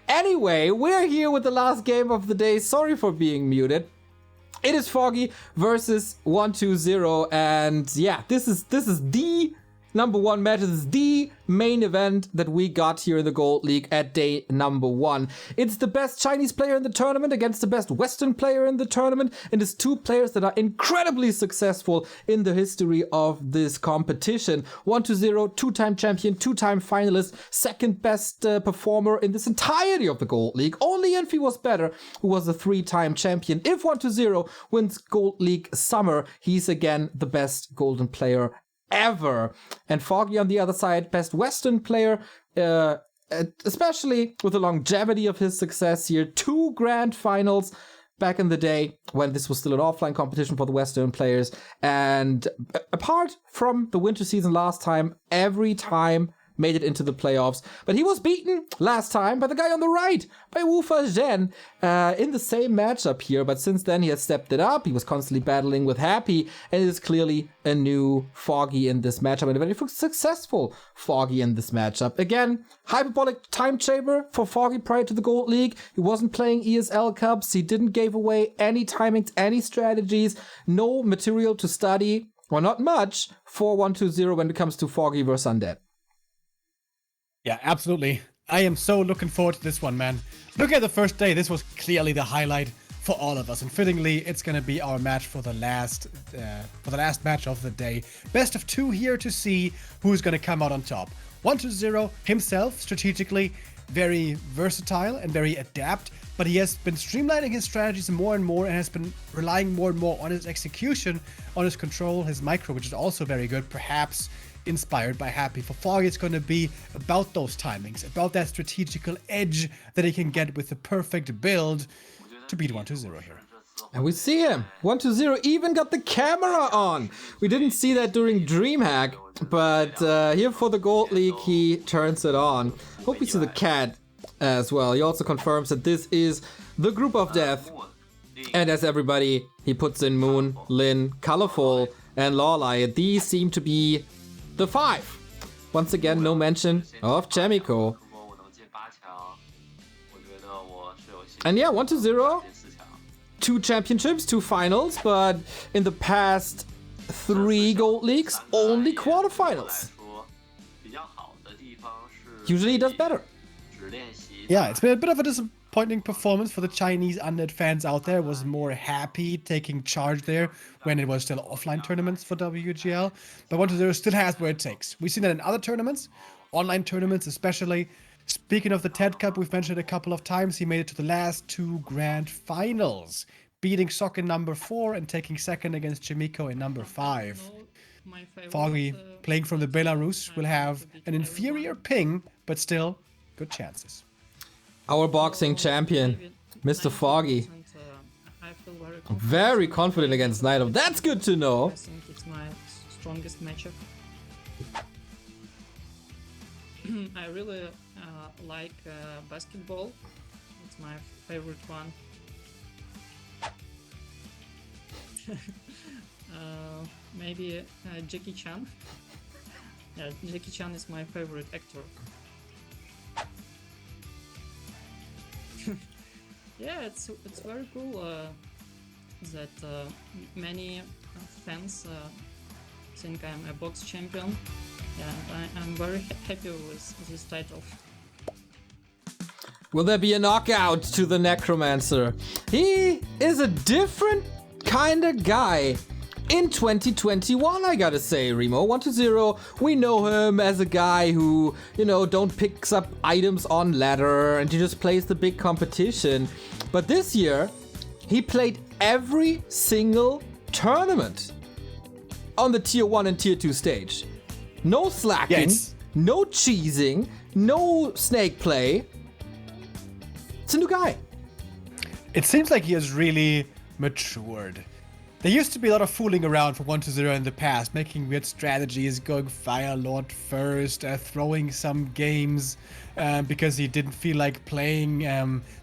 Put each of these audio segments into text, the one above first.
Anyway, we're here with the last game of the day. Sorry for being muted. It is Foggy versus 120, and yeah, this is the number one match. This is the main event that we got here in the Gold League at day number 1. It's the best Chinese player in the tournament against the best Western player in the tournament, and it's two players that are incredibly successful in the history of this competition. 120, two-time champion, two-time finalist, second best performer in this entirety of the Gold League. Only Envy was better, who was a 3-time champion. If 120 wins Gold League Summer, he's again the best golden player ever. And Foggy on the other side, best Western player, especially with the longevity of his success here. 2 grand finals back in the day when this was still an offline competition for the Western players. And apart from the winter season last time, every time made it into the playoffs. But he was beaten last time by the guy on the right, by Wufa Zhen, in the same matchup here. But since then, he has stepped it up. He was constantly battling with Happy, and it is clearly a new Foggy in this matchup, and a very successful Foggy in this matchup. Again, hyperbolic time chamber for Foggy prior to the Gold League. He wasn't playing ESL Cups. He didn't give away any timings, any strategies, no material to study, or not much, for 120 when it comes to Foggy versus Undead. Yeah, absolutely. I am so looking forward to this one, man. Look at the first day. This was clearly the highlight for all of us, and fittingly, it's going to be our match for the last match of the day. Best of 2 here to see who's going to come out on top. 120 himself, strategically very versatile and very adept, but he has been streamlining his strategies more and more, and has been relying more and more on his execution, on his control, his micro, which is also very good, perhaps inspired by Happy. For Foggy, it's going to be about those timings, about that strategical edge that he can get with the perfect build to beat 120 here. And we see him. 120 even got the camera on. We didn't see that during DreamHack, but here for the Gold League, he turns it on. Hope we see the cat as well. He also confirms that this is the group of death. And as everybody, he puts in Moon, Lin, Colorful, and Lawley. These seem to be the 5. Once again, no mention of Chemico. And yeah, 120, 2 championships, 2 finals, but in the past 3 Gold Leagues, only quarterfinals. Usually he does better. Yeah, it's been a bit of a disappointing performance for the Chinese Undead fans out there. Was more Happy taking charge there when it was still offline tournaments for WGL. But 120 still has what it takes. We've seen that in other tournaments, online tournaments especially. Speaking of the TED Cup, we've mentioned it a couple of times. He made it to the last 2 grand finals, beating Sok in number 4 and taking second against Chimico in number 5. Foggy, playing from the Belarus, will have an inferior ping, but still good chances. Our boxing champion, Mr. Foggy. Very confident against Nido. That's good to know. I think it's my strongest matchup. I really like basketball. It's my favorite one. Maybe Jackie Chan. Yeah, Jackie Chan is my favorite actor. Yeah, it's very cool that many fans think I'm a box champion. Yeah, I'm very happy with this title. Will there be a knockout to the Necromancer? He is a different kind of guy in 2021, I gotta say, Remo. 120, we know him as a guy who, don't picks up items on ladder and he just plays the big competition. But this year, he played every single tournament on the Tier 1 and Tier 2 stage. No slacking, no cheesing, no snake play. It's a new guy. It seems like he has really matured. There used to be a lot of fooling around for 120 in the past, making weird strategies, going Fire Lord first, throwing some games because he didn't feel like playing.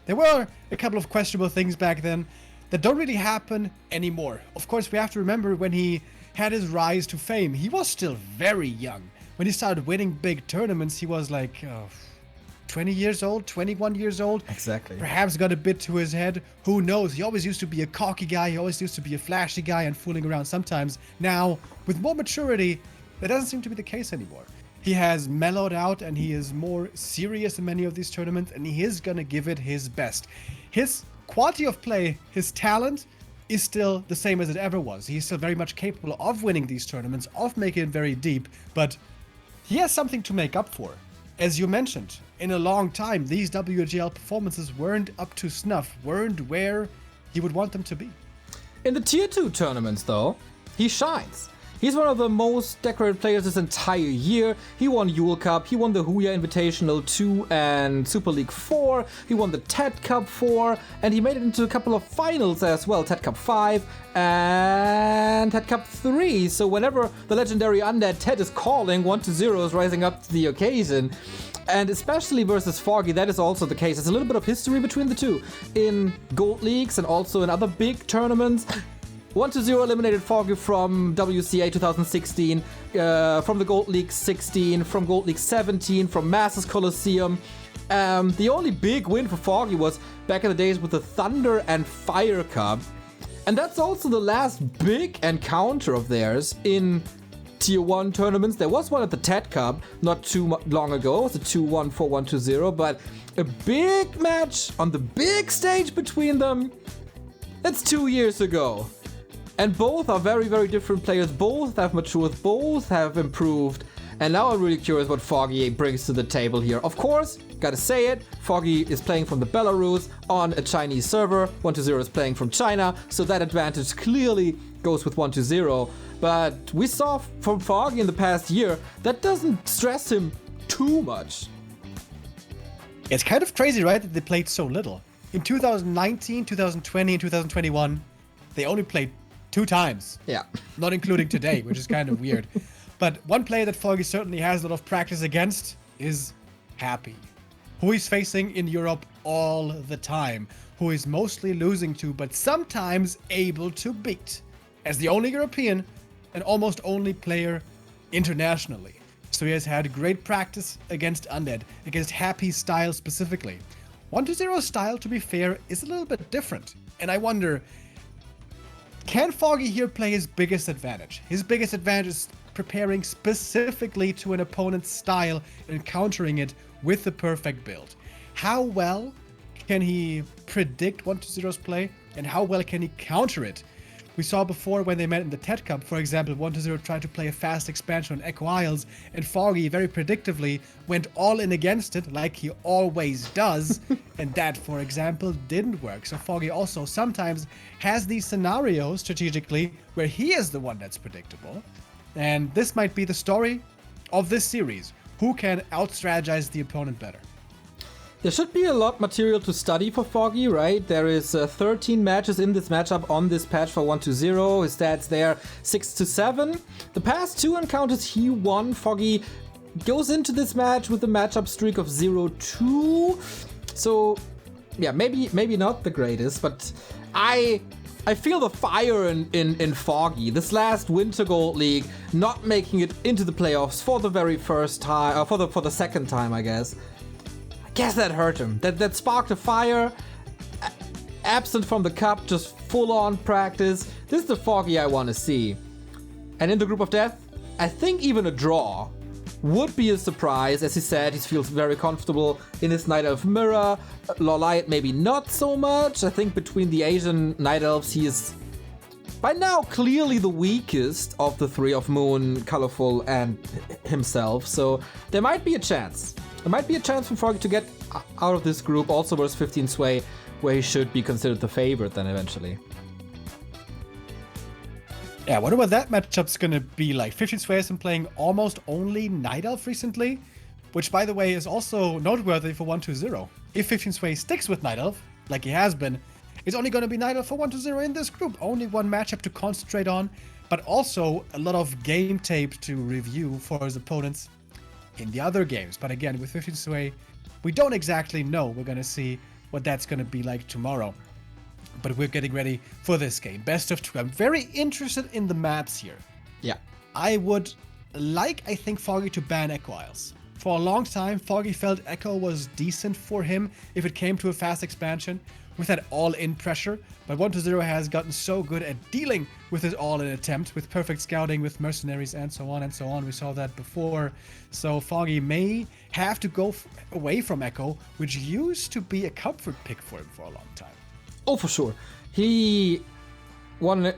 There were a couple of questionable things back then that don't really happen anymore. Of course, we have to remember when he had his rise to fame, he was still very young. When he started winning big tournaments, he was like 20 years old, 21 years old. Exactly. Perhaps got a bit to his head. Who knows? He always used to be a cocky guy. He always used to be a flashy guy and fooling around sometimes. Now, with more maturity, that doesn't seem to be the case anymore. He has mellowed out and he is more serious in many of these tournaments, and he is going to give it his best. His quality of play, his talent, is still the same as it ever was. He's still very much capable of winning these tournaments, of making it very deep, but he has something to make up for. As you mentioned, in a long time, these WGL performances weren't up to snuff, weren't where he would want them to be. In the Tier 2 tournaments, though, he shines. He's one of the most decorated players this entire year. He won Yule Cup, he won the Huya Invitational 2 and Super League 4, he won the TED Cup 4, and he made it into a couple of finals as well, TED Cup 5 and TED Cup 3. So whenever the legendary undead TED is calling, 1-0 is rising up to the occasion. And especially versus Foggy, that is also the case. There's a little bit of history between the two. In Gold Leagues and also in other big tournaments, 1-0 eliminated Foggy from WCA 2016, from the Gold League 16, from Gold League 17, from Masters Coliseum. The only big win for Foggy was back in the days with the Thunder and Fire Cup. And that's also the last big encounter of theirs in Tier 1 tournaments. There was one at the TED Cup not too long ago. It was a 2-1, 4-1, 2-0. But a big match on the big stage between them, that's 2 years ago. And both are very, very different players. Both have matured. Both have improved. And now I'm really curious what Foggy brings to the table here. Of course, gotta say it, Foggy is playing from the Belarus on a Chinese server. 1-0 is playing from China, so that advantage clearly goes with 1-0. But we saw from Foggy in the past year, that doesn't stress him too much. It's kind of crazy, right, that they played so little. In 2019, 2020, and 2021, they only played 2 times. Yeah. Not including today, which is kind of weird. But one player that Foggy certainly has a lot of practice against is Happy, who he's facing in Europe all the time, who he's mostly losing to, but sometimes able to beat, as the only European and almost only player internationally. So he has had great practice against Undead, against Happy's style specifically. 1-0's style, to be fair, is a little bit different, and I wonder, can Foggy here play his biggest advantage? His biggest advantage is preparing specifically to an opponent's style and countering it with the perfect build. How well can he predict 1-0's play, and how well can he counter it? We saw before when they met in the TED Cup, for example, 1-0 tried to play a fast expansion on Echo Isles, and Foggy very predictably went all in against it, like he always does, and that, for example, didn't work. So Foggy also sometimes has these scenarios strategically where he is the one that's predictable, and this might be the story of this series. Who can out-strategize the opponent better? There should be a lot material to study for Foggy, right? There is 13 matches in this matchup on this patch for 1-0. His stats there 6-7. The past 2 encounters he won. Foggy goes into this match with a matchup streak of 0-2. So yeah, maybe not the greatest, but I feel the fire in Foggy. This last Winter Gold League, not making it into the playoffs for the very first time, for the second time, I guess. Guess that hurt him. That sparked a fire. Absent from the cup, just full-on practice. This is the Foggy I want to see. And in the group of death, I think even a draw would be a surprise. As he said, he feels very comfortable in his Night Elf mirror. Lorlight maybe not so much. I think between the Asian Night Elves, he is by now clearly the weakest of the 3 of Moon, Colorful, and himself. So there might be a chance. There might be a chance for Foggy to get out of this group, also versus 15 Sway, where he should be considered the favorite then eventually. Yeah, I wonder what that matchup's gonna be like. 15 Sway has been playing almost only Night Elf recently, which, by the way, is also noteworthy for 1-0. If 15 Sway sticks with Night Elf, like he has been, it's only gonna be Night Elf for 1-0 in this group. Only one matchup to concentrate on, but also a lot of game tape to review for his opponents in the other games. But again, with 15 Sway, we don't exactly know. We're gonna see what that's gonna be like tomorrow. But we're getting ready for this game. Best of 2. I'm very interested in the maps here. Yeah. I would like, I think, Foggy to ban Echo Isles. For a long time, Foggy felt Echo was decent for him if it came to a fast expansion with that all-in pressure, but 1-0 has gotten so good at dealing with his all-in attempt with perfect scouting, with mercenaries, and so on and so on. We saw that before. So Foggy may have to go away from Echo, which used to be a comfort pick for him for a long time. Oh, for sure. He won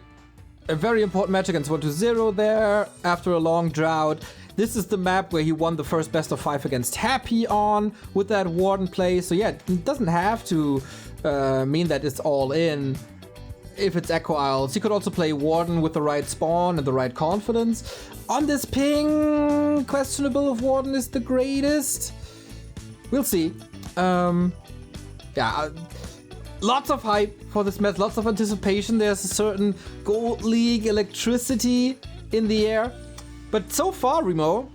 a very important match against 1-0 there after a long drought. This is the map where he won the first best of 5 against Happy on with that Warden play. So yeah, it doesn't have to mean that it's all in if it's Echo Isles. He could also play Warden with the right spawn and the right confidence. On this ping, questionable if Warden is the greatest. We'll see. Lots of hype for this match, lots of anticipation. There's a certain Gold League electricity in the air. But so far, Remo,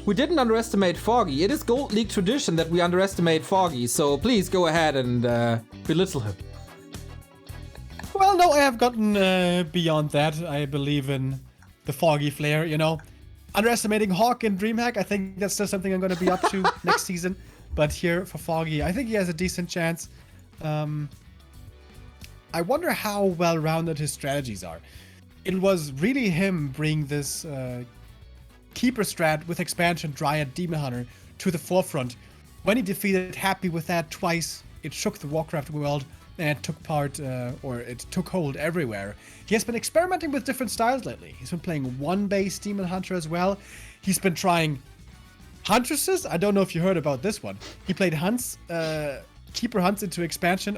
we didn't underestimate Foggy. It is Gold League tradition that we underestimate Foggy, so please go ahead and belittle him. Well, no, I have gotten beyond that. I believe in the Foggy flair, you know. Underestimating Hawk and DreamHack, I think that's still something I'm going to be up to next season. But here for Foggy, I think he has a decent chance. I wonder how well-rounded his strategies are. It was really him bringing this keeper strat with expansion Dryad Demon Hunter to the forefront. When he defeated Happy with that twice, it shook the Warcraft world and it took hold everywhere. He has been experimenting with different styles lately. He's been playing one-base Demon Hunter as well. He's been trying Huntresses. I don't know if you heard about this one. He played Hunts, Keeper Hunts into expansion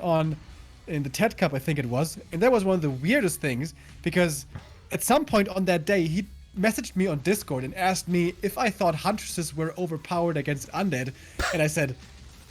in the TED Cup, I think it was. And that was one of the weirdest things, because at some point on that day, he messaged me on Discord and asked me if I thought Huntresses were overpowered against Undead. And I said,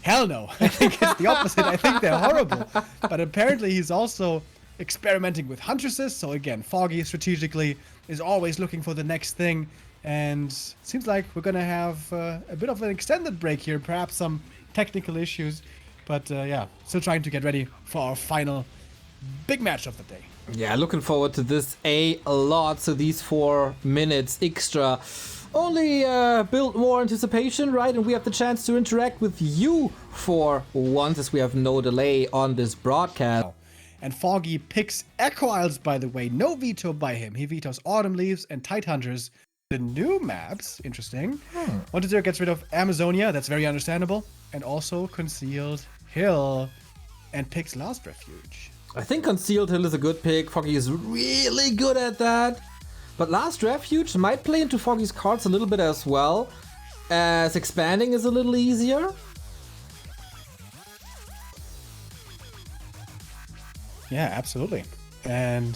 hell no. I think it's the opposite. I think they're horrible. But apparently he's also experimenting with Huntresses. So again, Foggy strategically is always looking for the next thing. And it seems like we're going to have a bit of an extended break here, perhaps some technical issues. But yeah, still trying to get ready for our final big match of the day. Yeah, looking forward to this a lot. So these 4 minutes extra only build more anticipation, right? And we have the chance to interact with you for once, as we have no delay on this broadcast. And Foggy picks Echo Isles, by the way. No veto by him. He vetoes Autumn Leaves and Tide Hunters. The new maps, interesting. 1-0 gets rid of Amazonia, that's very understandable. And also Concealed Hill, and picks Last Refuge. I think Concealed Hill is a good pick. Foggy is really good at that. But Last Refuge might play into Foggy's cards a little bit as well, as expanding is a little easier. Yeah, absolutely. And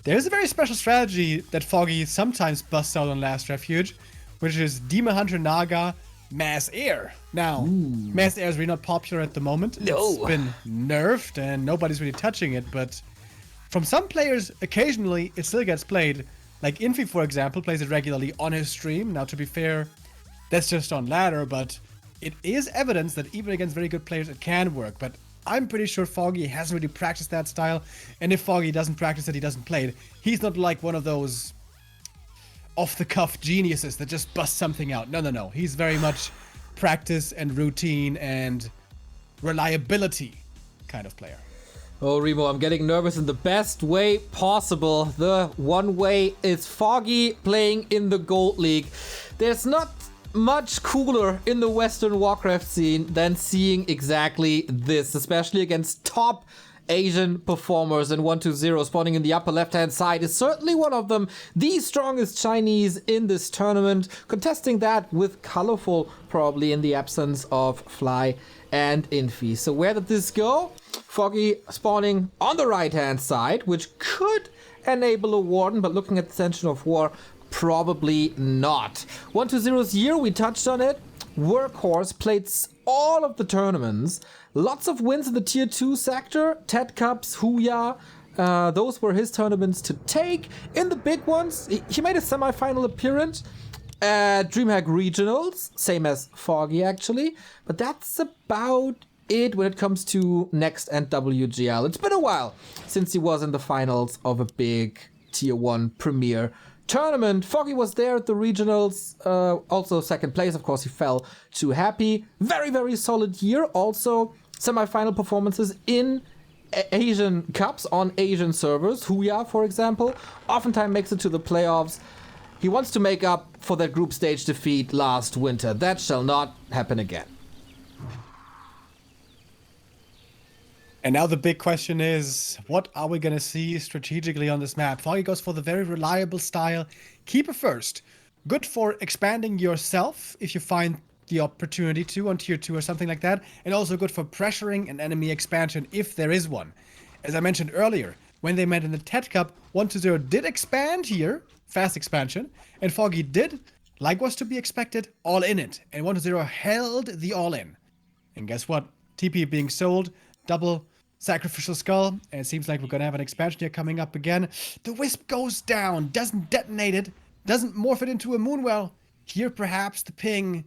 there's a very special strategy that Foggy sometimes busts out on Last Refuge, which is Demon Hunter Naga Mass Air. Now, Mass Air is really not popular at the moment. No. It's been nerfed and nobody's really touching it, but from some players, occasionally it still gets played. Like Infi, for example, plays it regularly on his stream. Now, to be fair, that's just on ladder, but it is evidence that even against very good players, it can work. But I'm pretty sure Foggy hasn't really practiced that style, and if Foggy doesn't practice it, he doesn't play it. He's not like one of those off-the-cuff geniuses that just bust something out. No. He's very much practice and routine and reliability kind of player. Oh, Remo, I'm getting nervous in the best way possible. The one way is Foggy playing in the Gold League. There's not much cooler in the Western Warcraft scene than seeing exactly this, especially against top Asian performers, and 1-2-0 spawning in the upper left-hand side is certainly one of them. The strongest Chinese in this tournament, contesting that with Colorful, probably in the absence of Fly and Infi. So where did this go? Foggy spawning on the right-hand side, which could enable a Warden, but looking at the Ascension of War, probably not. 1-2-0's year, we touched on it. Workhorse played all of the tournaments. Lots of wins in the Tier 2 sector. TED Cups, Huya. Those were his tournaments to take. In the big ones, he made a semi-final appearance at DreamHack Regionals. Same as Foggy, actually. But that's about it when it comes to Next and WGL. It's been a while since he was in the finals of a big Tier 1 Premier tournament. Foggy was there at the regionals, also second place. Of course, he fell to Happy. Very, very solid year. Also, semi-final performances in Asian Cups on Asian servers. Huya, for example, oftentimes makes it to the playoffs. He wants to make up for that group stage defeat last winter. That shall not happen again. And now the big question is, what are we going to see strategically on this map? Foggy goes for the very reliable style. Keeper first. Good for expanding yourself if you find the opportunity to on tier 2 or something like that. And also good for pressuring an enemy expansion if there is one. As I mentioned earlier, when they met in the TED Cup, 1-0 did expand here. Fast expansion. And Foggy did, like was to be expected, all in it. And 1-0 held the all in. And guess what? TP being sold. Double sacrificial skull, and it seems like we're gonna have an expansion here coming up again. The Wisp goes down, doesn't detonate it, doesn't morph it into a Moonwell. Here perhaps the ping,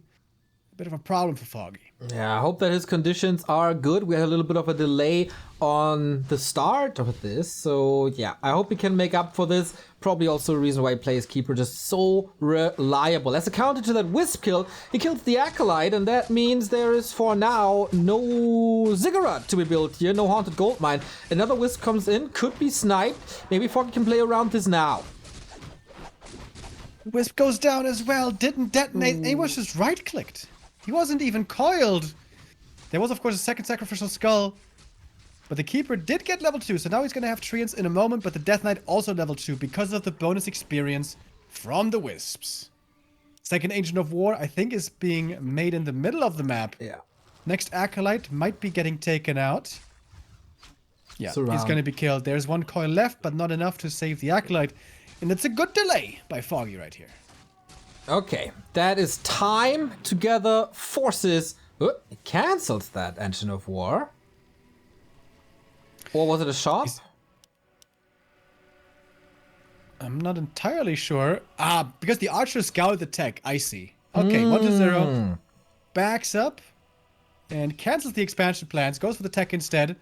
a bit of a problem for Foggy. Yeah, I hope that his conditions are good. We had a little bit of a delay on the start of this, so yeah, I hope he can make up for this. Probably also a reason why he plays Keeper, just so reliable. As a counter to that Wisp kill, he kills the Acolyte, and that means there is for now no Ziggurat to be built here, no Haunted Goldmine. Another Wisp comes in, could be sniped. Maybe Foggy can play around this now. Wisp goes down as well, didn't detonate, and he was just right-clicked. He wasn't even coiled. There was, of course, a second sacrificial skull. But the Keeper did get level 2, so now he's going to have Treants in a moment, but the Death Knight also level 2 because of the bonus experience from the Wisps. Second Agent of War, I think, is being made in the middle of the map. Yeah. Next Acolyte might be getting taken out. Yeah, he's going to be killed. There's one coil left, but not enough to save the Acolyte. And it's a good delay by Foggy right here. Okay, that is time to gather forces. Oh, it cancels that Engine of War. Or was it a shot? I'm not entirely sure. Because the Archer scouted the tech. I see. Okay, 1-0. Backs up. And cancels the expansion plans. Goes for the tech instead.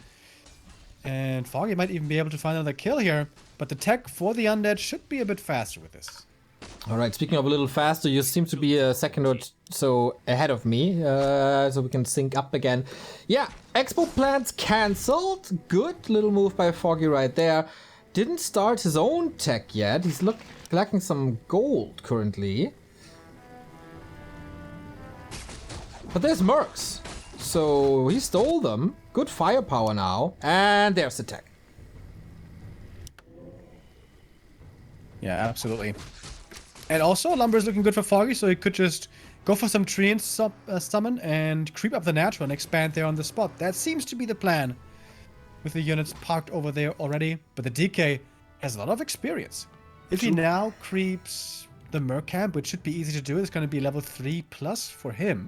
And Foggy might even be able to find another kill here. But the tech for the Undead should be a bit faster with this. Alright, speaking of a little faster, you seem to be a second or so ahead of me, so we can sync up again. Yeah, Expo plans cancelled. Good little move by Foggy right there. Didn't start his own tech yet. He's lacking some gold currently. But there's Mercs, so he stole them. Good firepower now. And there's the tech. Yeah, absolutely. And also, Lumber is looking good for Foggy, so he could just go for some Treant summon and creep up the natural and expand there on the spot. That seems to be the plan with the units parked over there already. But the DK has a lot of experience. If he now creeps the Merc camp, which should be easy to do, it's going to be level 3+ for him.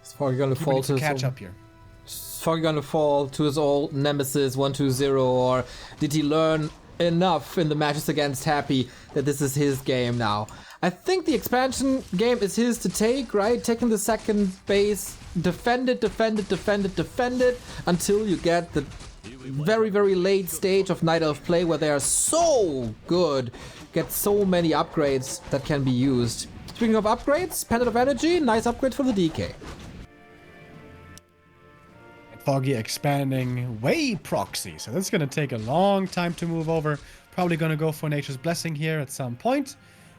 Is Foggy going to fall to catch up here? Is Foggy going to fall to his old nemesis 1-2-0, or did he learn enough in the matches against Happy that this is his game now? I think the expansion game is his to take, right? Taking the second base, defend it until you get the very, very late stage of Night Elf play where they are so good, get so many upgrades that can be used. Speaking of upgrades, Pendant of Energy, nice upgrade for the DK. Foggy expanding way proxy, so that's going to take a long time to move over. Probably going to go for Nature's Blessing here at some point.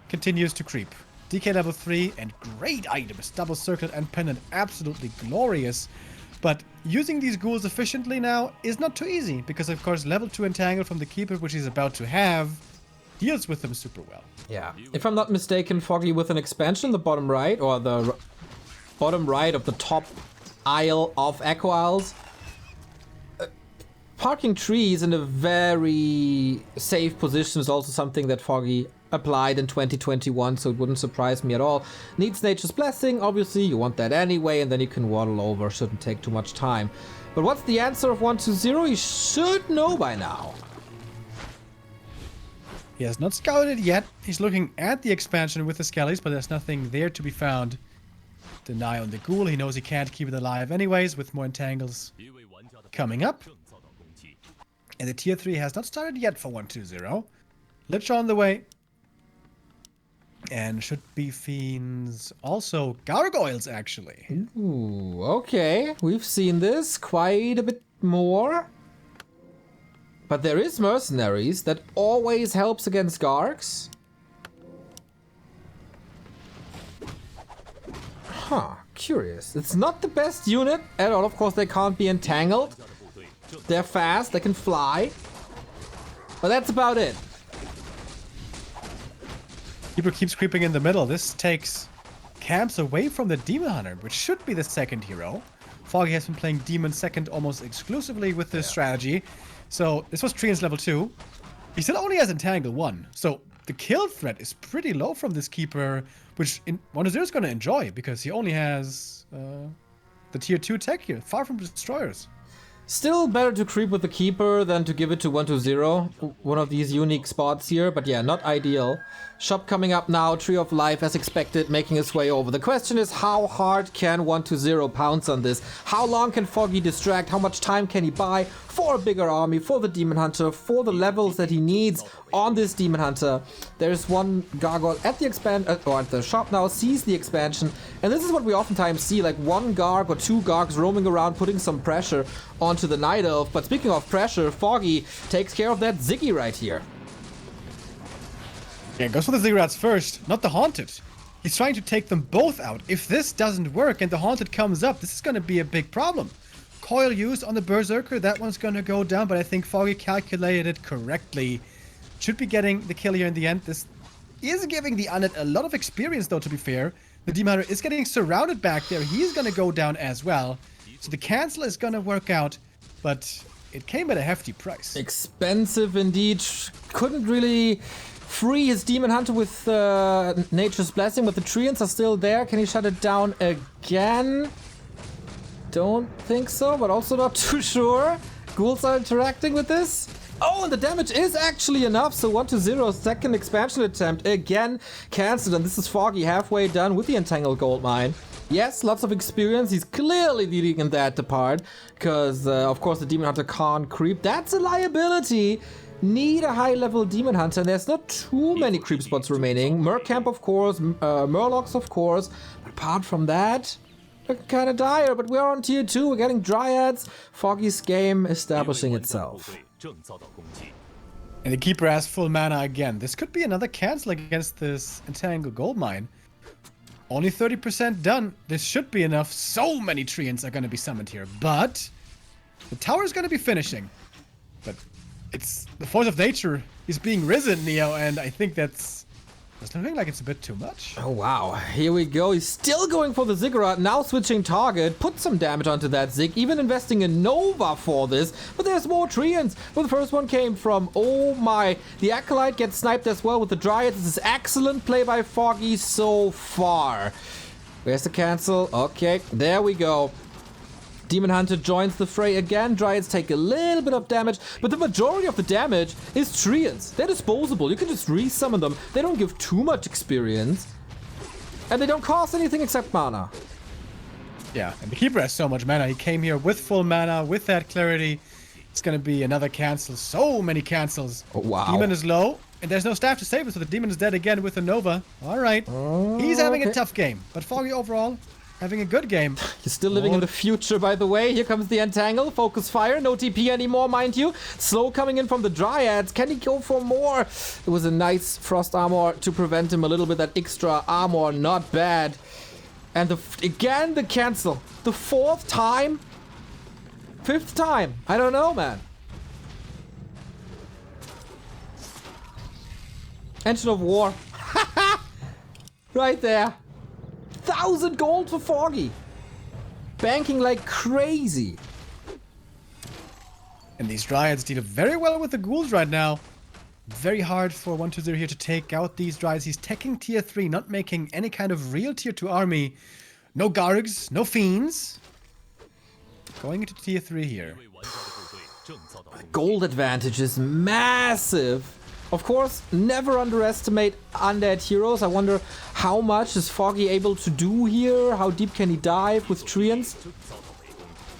Continues to creep. DK level 3 and great items. Double Circlet and Pendant, absolutely glorious. But using these ghouls efficiently now is not too easy, because of course level 2 Entangle from the Keeper, which he's about to have, deals with them super well. Yeah, if I'm not mistaken, Foggy with an expansion, the bottom right, or the bottom right of the top aisle of Echo Isles. Parking trees in a very safe position is also something that Foggy applied in 2021, so it wouldn't surprise me at all. Needs Nature's Blessing, obviously, you want that anyway, and then you can waddle over, shouldn't take too much time. But what's the answer of 1-2-0? You should know by now. He has not scouted yet. He's looking at the expansion with the Skellies, but there's nothing there to be found. Deny on the Ghoul. He knows he can't keep it alive anyways, with more Entangles coming up. And the tier 3 has not started yet for 1-2-0. Lich on the way. And should be fiends. Also gargoyles, actually. Ooh, okay. We've seen this quite a bit more. But there is mercenaries. That always helps against Gargs. Huh, curious. It's not the best unit at all. Of course, they can't be entangled. They're fast, they can fly. But that's about it. Keeper keeps creeping in the middle. This takes camps away from the Demon Hunter, which should be the second hero. Foggy has been playing Demon second almost exclusively with this strategy. So this was Treants level 2. He still only has Entangle 1. So the kill threat is pretty low from this Keeper, which 1-0 is going to enjoy because he only has the tier 2 tech here, far from destroyers. Still better to creep with the Keeper than to give it to 1-0. One of these unique spots here, but yeah, not ideal. Shop coming up now, Tree of Life as expected, making its way over. The question is, how hard can 1-0 pounce on this? How long can Foggy distract? How much time can he buy for a bigger army, for the Demon Hunter, for the levels that he needs on this Demon Hunter? There's one Gargoyle at the or at the shop now, sees the expansion, and this is what we oftentimes see, like one Garg or two Gargs roaming around, putting some pressure onto the Night Elf. But speaking of pressure, Foggy takes care of that Ziggy right here. Yeah, goes for the Ziggurats first, not the Haunted. He's trying to take them both out. If this doesn't work and the Haunted comes up, this is going to be a big problem. Coil used on the Berserker, that one's going to go down, but I think Foggy calculated it correctly. Should be getting the kill here in the end. This is giving the Undead a lot of experience, though, to be fair. The Demon Hunter is getting surrounded back there. He's going to go down as well. So the cancel is going to work out, but it came at a hefty price. Expensive indeed. Couldn't really free his Demon Hunter with Nature's Blessing, but the Treants are still there. Can he shut it down again? Don't think so, but also not too sure. Ghouls are interacting with this. Oh, and the damage is actually enough. So 1-0, second expansion attempt again cancelled. And this is Foggy halfway done with the Entangled Goldmine. Yes, lots of experience. He's clearly leading in that part because, of course, the Demon Hunter can't creep. That's a liability. Need a high-level Demon Hunter, and there's not too many creep spots remaining. Mercamp, of course, Murlocs, of course. But apart from that, looking kind of dire. But we're on tier 2, we're getting Dryads. Foggy's game establishing itself. And the Keeper has full mana again. This could be another cancel against this Entangled Goldmine. Only 30% done. This should be enough. So many Treants are going to be summoned here. But the tower is going to be finishing. But it's the force of nature is being risen, Neo, and I think it's looking like it's a bit too much. Oh wow, here we go. He's still going for the Ziggurat, now switching target, put some damage onto that Zig, even investing in Nova for this, but there's more Treants where the first one came from. Oh my, the Acolyte gets sniped as well with the Dryad. This is excellent play by Foggy so far. Where's the cancel? Okay, there we go. Demon Hunter joins the fray again. Dryads take a little bit of damage, but the majority of the damage is Treants. They're disposable. You can just resummon them. They don't give too much experience. And they don't cost anything except mana. Yeah, and the Keeper has so much mana. He came here with full mana, with that clarity. It's going to be another cancel. So many cancels. Oh, wow. Demon is low, and there's no staff to save it, so the Demon is dead again with a Nova. All right. He's having a tough game, but Foggy overall having a good game. He's still living in the future, by the way. Here comes the Entangle. Focus fire. No TP anymore, mind you. Slow coming in from the Dryads. Can he go for more? It was a nice Frost Armor to prevent him a little bit. That extra armor, not bad. And again, the cancel. The fourth time? Fifth time? I don't know, man. Engine of War. Right there. 1,000 gold for Foggy. Banking like crazy. And these Dryads deal very well with the Ghouls right now. Very hard for 1-2-0 here to take out these Dryads. He's teching tier 3, not making any kind of real tier 2 army. No Gargs, no Fiends. Going into tier 3 here. Gold advantage is massive. Of course, never underestimate undead heroes. I wonder how much is Foggy able to do here? How deep can he dive with Treants?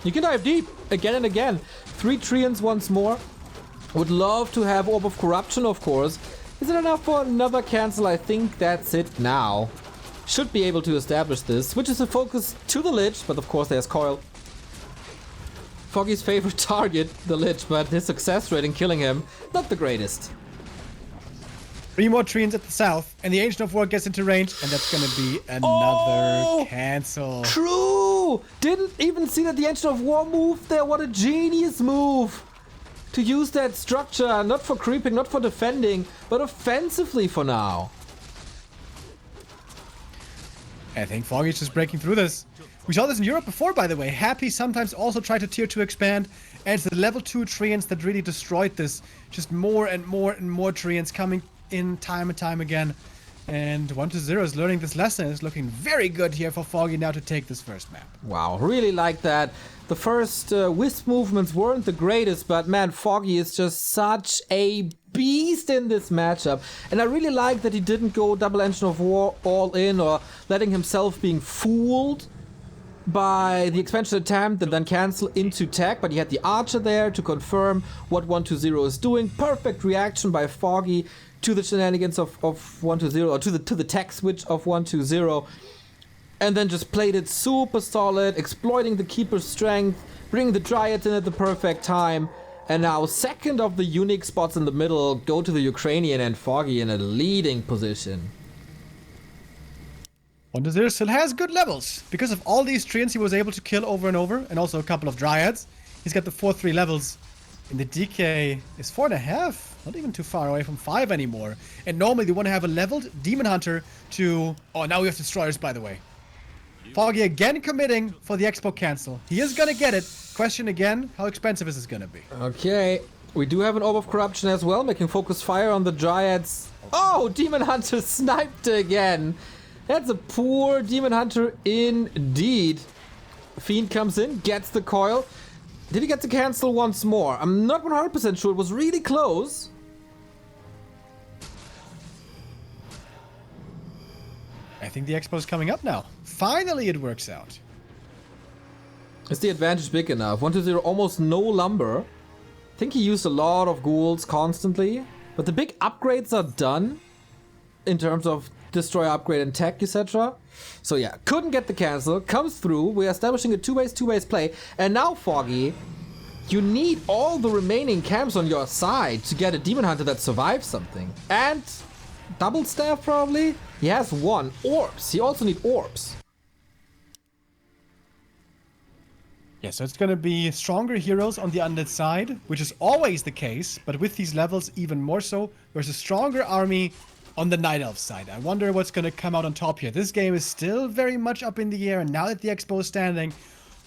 You can dive deep again and again. 3 Treants once more. Would love to have Orb of Corruption, of course. Is it enough for another cancel? I think that's it now. Should be able to establish this. Switches the focus to the Lich, but of course there's Coil. Foggy's favorite target, the Lich, but his success rate in killing him, not the greatest. 3 more treants at the south, and the Ancient of War gets into range, and that's gonna be another cancel. True! Didn't even see that the Ancient of War move there. What a genius move! To use that structure, not for creeping, not for defending, but offensively for now. I think Foggy's just breaking through this. We saw this in Europe before, by the way. Happy sometimes also tried to tier 2 expand, and it's the level 2 treants that really destroyed this. Just more and more and more treants coming in time and time again. And 1-0 is learning this lesson. It's looking very good here for Foggy now to take this first map. Wow, really like that. The first wisp movements weren't the greatest, but man, Foggy is just such a beast in this matchup. And I really like that he didn't go double Engine of War all in or letting himself being fooled by the expansion attempt and then cancel into tech, but he had the Archer there to confirm what 1-2-0 is doing. Perfect reaction by Foggy to the shenanigans of 1-2-0, or to the tech switch of 1-2-0, and then just played it super solid, exploiting the Keeper's strength, bringing the Dryads in at the perfect time, and now second of the unique spots in the middle go to the Ukrainian, and Foggy in a leading position. 1-0 still has good levels. Because of all these treants he was able to kill over and over, and also a couple of Dryads, he's got the 4-3 levels. And the DK is 4.5, not even too far away from 5 anymore. And normally they want to have a leveled Demon Hunter to... Oh, now we have Destroyers, by the way. Foggy again committing for the Expo cancel. He is gonna get it. Question again, how expensive is this gonna be? Okay, we do have an Orb of Corruption as well, making focus fire on the Dryads. Oh, Demon Hunter sniped again. That's a poor Demon Hunter indeed. Fiend comes in, gets the coil. Did he get to cancel once more? I'm not 100% sure. It was really close. I think the Expo is coming up now. Finally, it works out. Is the advantage big enough? 1-2-0, almost no lumber. I think he used a lot of ghouls constantly. But the big upgrades are done in terms of destroy, upgrade, and tech, etc. So yeah, couldn't get the cancel. Comes through. We're establishing a two-ways play. And now, Foggy, you need all the remaining camps on your side to get a Demon Hunter that survives something. And double staff, probably? He has 1. Orbs. He also needs orbs. Yeah, so it's gonna be stronger heroes on the undead side, which is always the case, but with these levels even more so, versus stronger army on the Night Elf side. I wonder what's gonna come out on top here. This game is still very much up in the air, and now that the Expo is standing,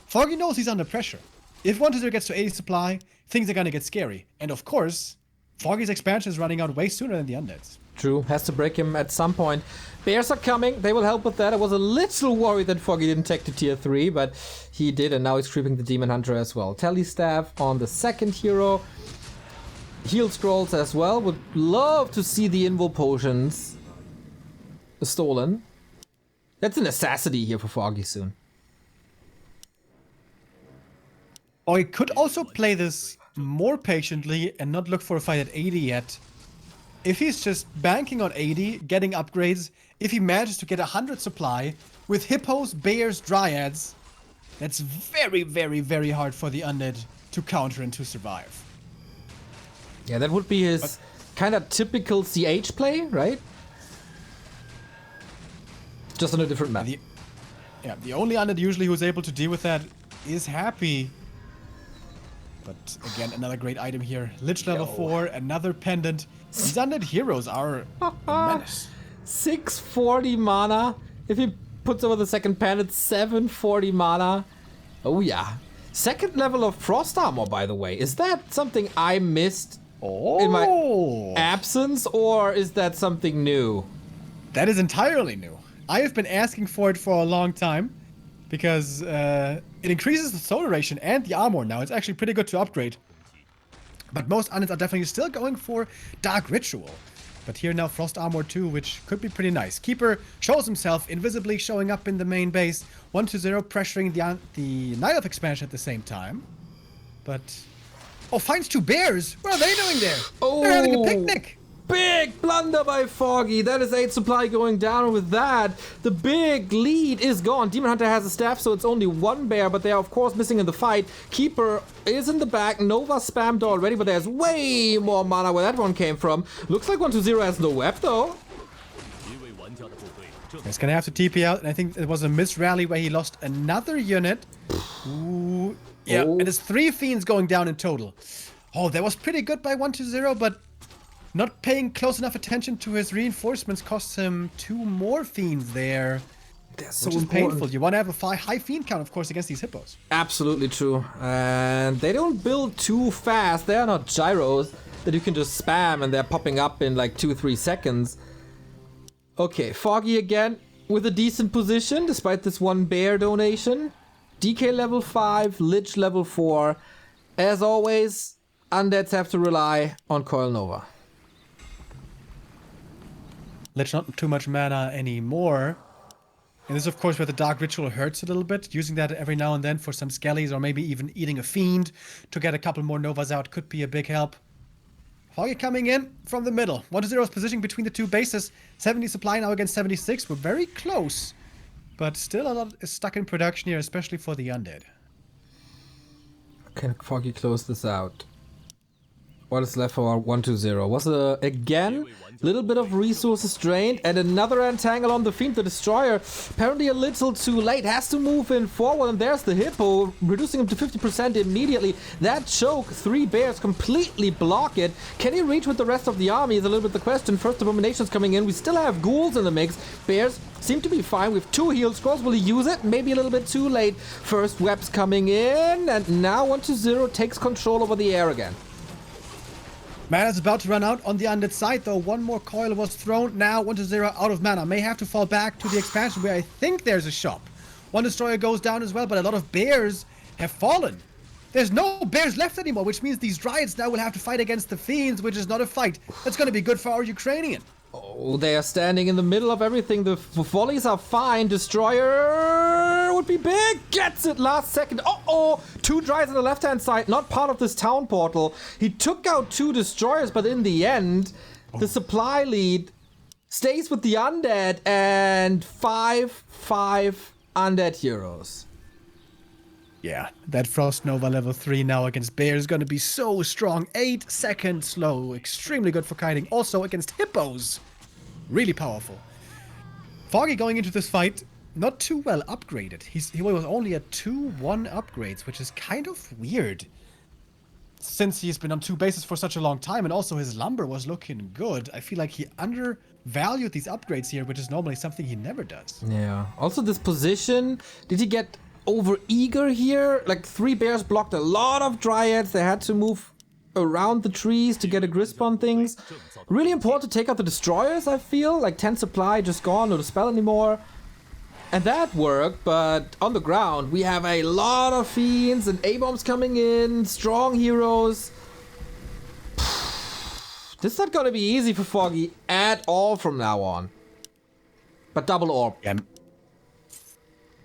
Foggy knows he's under pressure. If 1-2-0 gets to 80 supply, things are gonna get scary. And of course, Foggy's expansion is running out way sooner than the undeads. True, has to break him at some point. Bears are coming, they will help with that. I was a little worried that Foggy didn't take to tier 3, but he did, and now he's creeping the Demon Hunter as well. Telestaff on the second hero. Heal scrolls as well. Would love to see the Invo potions stolen. That's a necessity here for Foggy soon. Or he could also play this more patiently and not look for a fight at 80 yet. If he's just banking on 80, getting upgrades, if he manages to get 100 supply with hippos, bears, dryads, that's very, very, very hard for the undead to counter and to survive. Yeah, that would be his kind of typical CH play, right? Just on a different map. The only undead usually who's able to deal with that is Happy. But again, another great item here. Lich level 4, another pendant. These undead heroes are a menace. 640 mana. If he puts over the second pendant, 740 mana. Oh yeah. Second level of frost armor, by the way. Is that something I missed in my absence, or is that something new? That is entirely new. I have been asking for it for a long time, because it increases the soul duration and the armor now. It's actually pretty good to upgrade. But most undeads are definitely still going for Dark Ritual. But here now Frost Armor 2, which could be pretty nice. Keeper shows himself invisibly showing up in the main base. 1-2-0 pressuring the Night Elf expansion at the same time. But... Oh, finds 2 bears! What are they doing there? Oh, they're having a picnic! big blunder by Foggy. That is 8 supply going down. With that, the big lead is gone. Demon Hunter has a staff, so it's only 1 bear, but they are, of course, missing in the fight. Keeper is in the back. Nova spammed already, but there's way more mana where that one came from. Looks like 120 has no web, though. He's gonna have to TP out, and I think it was a miss rally where he lost another unit. Ooh. Yeah, it is 3 fiends going down in total. Oh, that was pretty good by 120, but not paying close enough attention to his reinforcements costs him 2 more fiends there. That's so which is important. painful. You want to have a high fiend count, of course, against these hippos. Absolutely true. And they don't build too fast. They are not gyros that you can just spam and they're popping up in like 2-3 seconds. Okay, Foggy again with a decent position despite this 1 bear donation. DK level 5, Lich level 4. As always, undeads have to rely on Coil Nova. Lich not too much mana anymore. And this is, of course, where the Dark Ritual hurts a little bit. Using that every now and then for some skellies or maybe even eating a fiend to get a couple more Novas out could be a big help. Foggy coming in from the middle. 120's positioning between the 2 bases. 70 supply now against 76. We're very close. But still a lot is stuck in production here, especially for the undead. Can Foggy close this out? What is left for 120? Was again little bit of resources drained and another entangle on the Fiend. The Destroyer apparently a little too late, has to move in forward, and there's the Hippo reducing him to 50% immediately. That choke, 3 bears completely block it. Can he reach with the rest of the army is a little bit the question. First Abominations coming in. We still have ghouls in the mix. Bears seem to be fine with 2 heal scrolls. Will he use it? Maybe a little bit too late. First webs coming in, and now 120 takes control over the air again. Mana's about to run out on the undead side, though. 1 more coil was thrown. Now 120 out of mana. May have to fall back to the expansion where I think there's a shop. 1 destroyer goes down as well, but a lot of bears have fallen. There's no bears left anymore, which means these dryads now will have to fight against the fiends, which is not a fight that's going to be good for our Ukrainian. Oh, they are standing in the middle of everything. The volleys are fine. Destroyer would be big. Gets it last second. Uh-oh. 2 dryads on the left-hand side. Not part of this town portal. He took out 2 destroyers, but in the end, the supply lead stays with the undead and 5 undead heroes. Yeah, that Frost Nova level 3 now against Bear is going to be so strong. 8 seconds slow. Extremely good for kiting. Also against Hippos. Really powerful. Foggy going into this fight, not too well upgraded. He was only at 2-1 upgrades, which is kind of weird. Since he's been on 2 bases for such a long time, and also his lumber was looking good, I feel like he undervalued these upgrades here, which is normally something he never does. Yeah. Also this position, did he get over eager here? Like 3 bears blocked a lot of dryads. They had to move around the trees to get a grasp on things. Really important to take out the destroyers, I feel. Like 10 supply just gone, no dispel anymore. And that worked, but on the ground we have a lot of fiends and A-bombs coming in, strong heroes. This is not gonna be easy for Foggy at all from now on. But double orb. Yeah.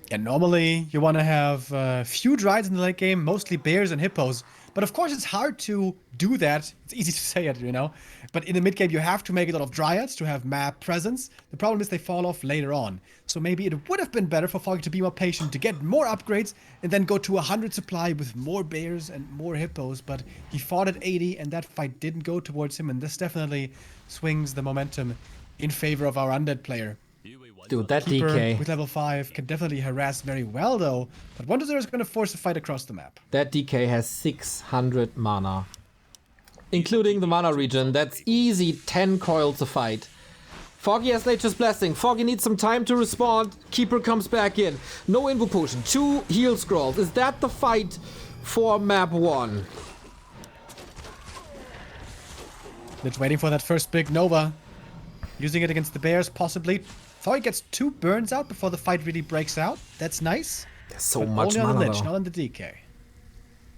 And normally you want to have a few dryads in the late game, mostly bears and hippos. But of course it's hard to do that. It's easy to say it, you know. But in the mid game you have to make a lot of dryads to have map presence. The problem is they fall off later on. So maybe it would have been better for Foggy to be more patient, to get more upgrades, and then go to 100 supply with more bears and more hippos. But he fought at 80 and that fight didn't go towards him. And this definitely swings the momentum in favor of our undead player. Dude, that Keeper DK. with level 5 can definitely harass very well, though. But 120 is going to force a fight across the map. That DK has 600 mana. Including the mana regen. That's easy 10 coils to fight. Foggy has Nature's Blessing. Foggy needs some time to respond. Keeper comes back in. No Invo Potion. 2 heal scrolls. Is that the fight for map 1? It's waiting for that first big Nova. Using it against the bears, possibly. Foggy gets 2 burns out before the fight really breaks out. That's nice. There's so But much only on mana the Lich, though. not on the DK.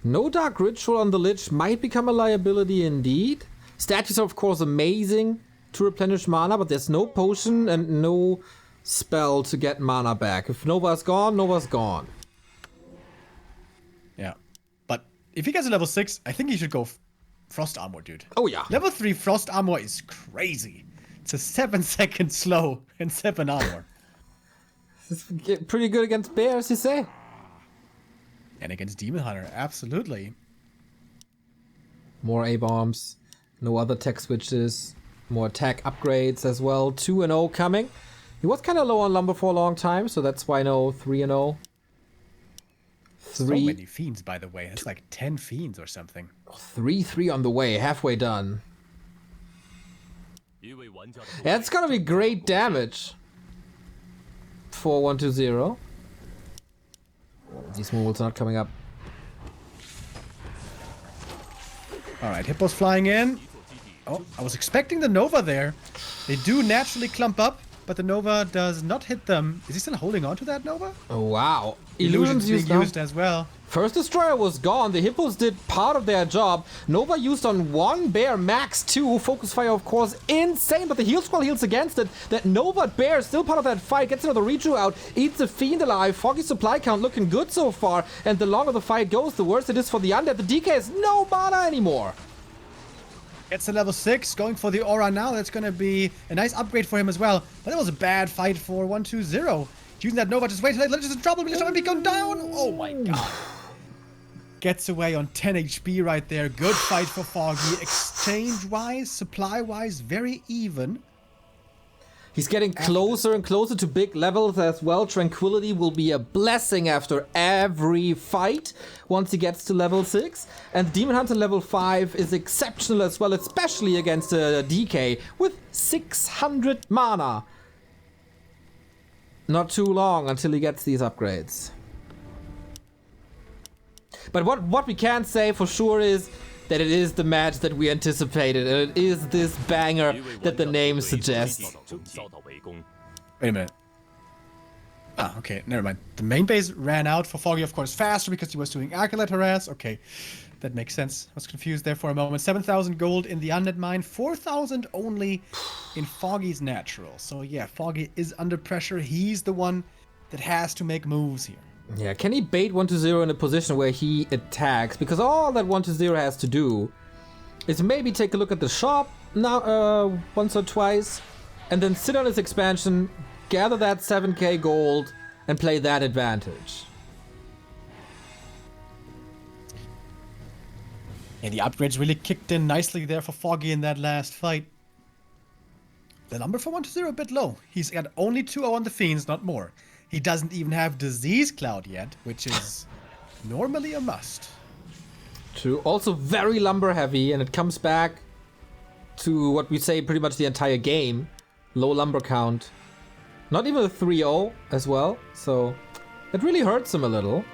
No Dark Ritual on the Lich might become a liability indeed. Statues are of course amazing to replenish mana, but there's no potion and no spell to get mana back. If Nova's gone, Nova's gone. Yeah. But if he gets a level 6, I think he should go frost armor, dude. Oh, yeah. Level 3 frost armor is crazy. It's a 7-second slow and 7 armor. This is pretty good against bears, you say? And against Demon Hunter, absolutely. More A-bombs. No other tech switches. More attack upgrades as well. 2-0 coming. He was kind of low on lumber for a long time, so that's why no 3-0. So many fiends, by the way. That's like 10 fiends or something. 3-3 on the way, halfway done. Yeah, it's gonna be great damage for 1-2-0. These moves not coming up. Alright, Hippo's flying in. Oh, I was expecting the Nova there. They do naturally clump up, but the Nova does not hit them. Is he still holding on to that Nova? Oh, wow. Illusions being now. used as well. First Destroyer was gone. The Hippos did part of their job. Nova used on one bear, max 2. Focus fire, of course, insane. But the heal scroll heals against it. That Nova bear, still part of that fight, gets another redraw out. Eats the fiend alive. Foggy supply count looking good so far. And the longer the fight goes, the worse it is for the undead. The DK has no mana anymore. Gets to level 6, going for the aura now. That's going to be a nice upgrade for him as well. But it was a bad fight for 1-2-0. Using that Nova, just wait till Legends in trouble. Let me go down. Oh my god. Gets away on 10 HP right there. Good fight for Foggy. Exchange-wise, supply-wise, very even. He's getting closer and closer to big levels as well. Tranquility will be a blessing after every fight once he gets to level 6. And Demon Hunter level 5 is exceptional as well, especially against DK with 600 mana. Not too long until he gets these upgrades. But what we can say for sure is that it is the match that we anticipated, and it is this banger that the name suggests. Wait a minute. Ah, okay, never mind. The main base ran out for Foggy, of course, faster because he was doing Acolyte Harass. Okay, that makes sense. I was confused there for a moment. 7,000 gold in the Undead Mine, 4,000 only in Foggy's Natural. So yeah, Foggy is under pressure. He's the one that has to make moves here. Yeah, can he bait 1-0 in a position where he attacks? Because all that 1-0 has to do is maybe take a look at the shop now once or twice, and then sit on his expansion, gather that 7k gold, and play that advantage. Yeah, the upgrades really kicked in nicely there for Foggy in that last fight. The number for 1-0 a bit low. He's got only 2-0 on the Fiends, not more. He doesn't even have Disease Cloud yet, which is normally a must. True. Also very lumber heavy, and it comes back to what we say pretty much the entire game. Low lumber count. Not even a 3-0 as well, so it really hurts him a little.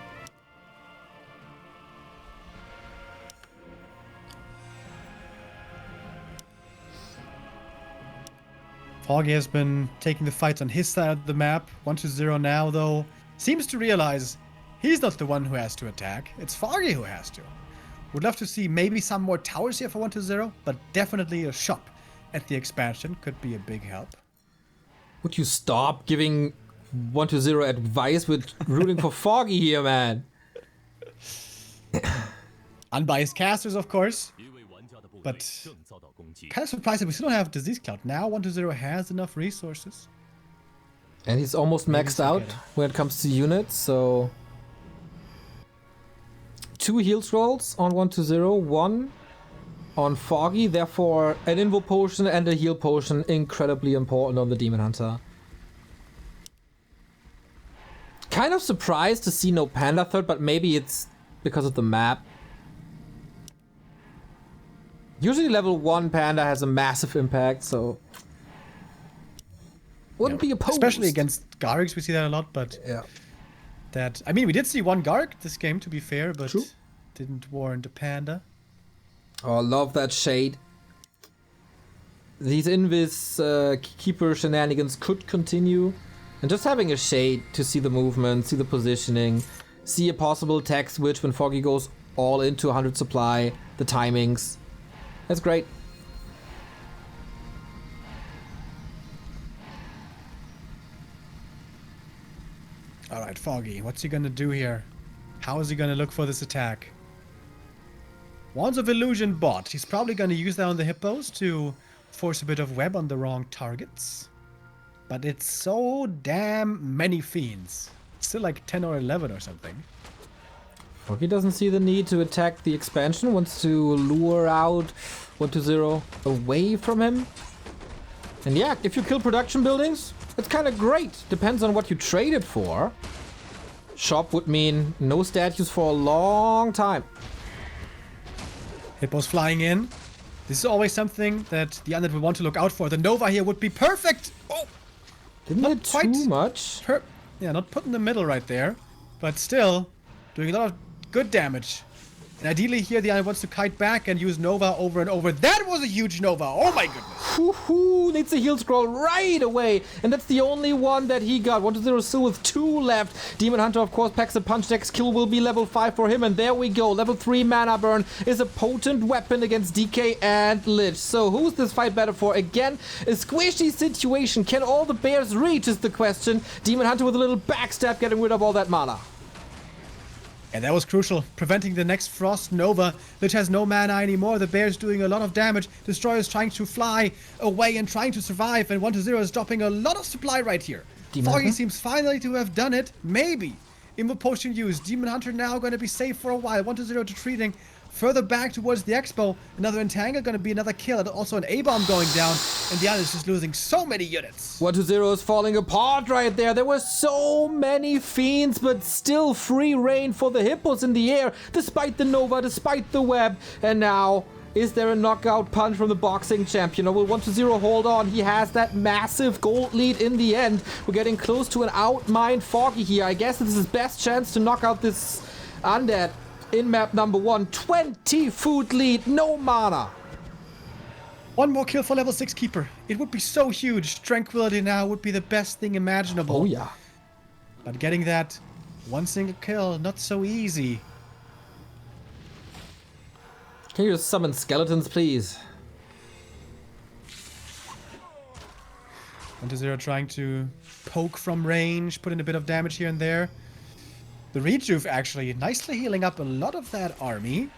Foggy has been taking the fights on his side of the map. 1-0 now, though, seems to realize he's not the one who has to attack. It's Foggy who has to. Would love to see maybe some more towers here for 1-0, but definitely a shop at the expansion could be a big help. Would you stop giving 1-0 advice with rooting for Foggy here, man? Unbiased casters, of course. But kind of surprised that we still don't have Disease Cloud. Now 1-0 has enough resources. And he's almost maxed out when it comes to units, so 2 heal scrolls on 1-0, 1 on Foggy, therefore an invo potion and a heal potion, incredibly important on the Demon Hunter. Kind of surprised to see no Panda third, but maybe it's because of the map. Usually level 1 Panda has a massive impact, so wouldn't be opposed. Especially against Gargs, we see that a lot, but yeah. That, I mean, we did see 1 Garg this game, to be fair, but True. Didn't warrant a Panda. Oh, love that shade. These Invis keeper shenanigans could continue. And just having a shade to see the movement, see the positioning, see a possible tech switch when Foggy goes all into 100 supply, the timings. That's great. Alright, Foggy, what's he gonna do here? How is he gonna look for this attack? Wands of Illusion bot. He's probably going to use that on the hippos to force a bit of web on the wrong targets. But it's so damn many fiends. It's still like 10 or 11 or something. Foggy doesn't see the need to attack the expansion, wants to lure out 120 away from him. And yeah, if you kill production buildings, it's kind of great. Depends on what you trade it for. Shop would mean no statues for a long time. Hippos flying in. This is always something that the undead will want to look out for. The Nova here would be perfect. Oh, didn't hit too much. Yeah, not put in the middle right there, but still doing a lot of good damage. And ideally here the undead wants to kite back and use Nova over and over. That was a huge Nova. Oh my goodness. Woohoo! Needs a heal scroll right away. And that's the only one that he got. 120 still with 2 left. Demon Hunter, of course, packs a punch. Next kill will be level 5 for him. And there we go. Level 3 mana burn is a potent weapon against DK and Lich. So who's this fight better for? Again, a squishy situation. Can all the bears reach is the question. Demon Hunter with a little backstab, getting rid of all that mana. And that was crucial, preventing the next Frost Nova, which has no mana anymore. The bear's doing a lot of damage. Destroyer's trying to fly away and trying to survive, and 120 is dropping a lot of supply right here. Foggy seems finally to have done it. Maybe. Invo Potion used. Demon Hunter now going to be safe for a while. 120 retreating further back towards the Expo. Another Entangle going to be another kill. And also an A-bomb going down. And the other is just losing so many units. 120 is falling apart right there. There were so many fiends, but still free reign for the hippos in the air, despite the Nova, despite the web. And now, is there a knockout punch from the boxing champion? Or will 120 hold on? He has that massive gold lead in the end. We're getting close to an outmined Foggy here. I guess this is his best chance to knock out this undead in map number 1. 20 food lead, no mana. One more kill for level 6 Keeper. It would be so huge. Tranquility now would be the best thing imaginable. Oh yeah. But getting that one single kill, not so easy. Can you just summon skeletons, please? 120 trying to poke from range, put in a bit of damage here and there. The Rejuve actually nicely healing up a lot of that army.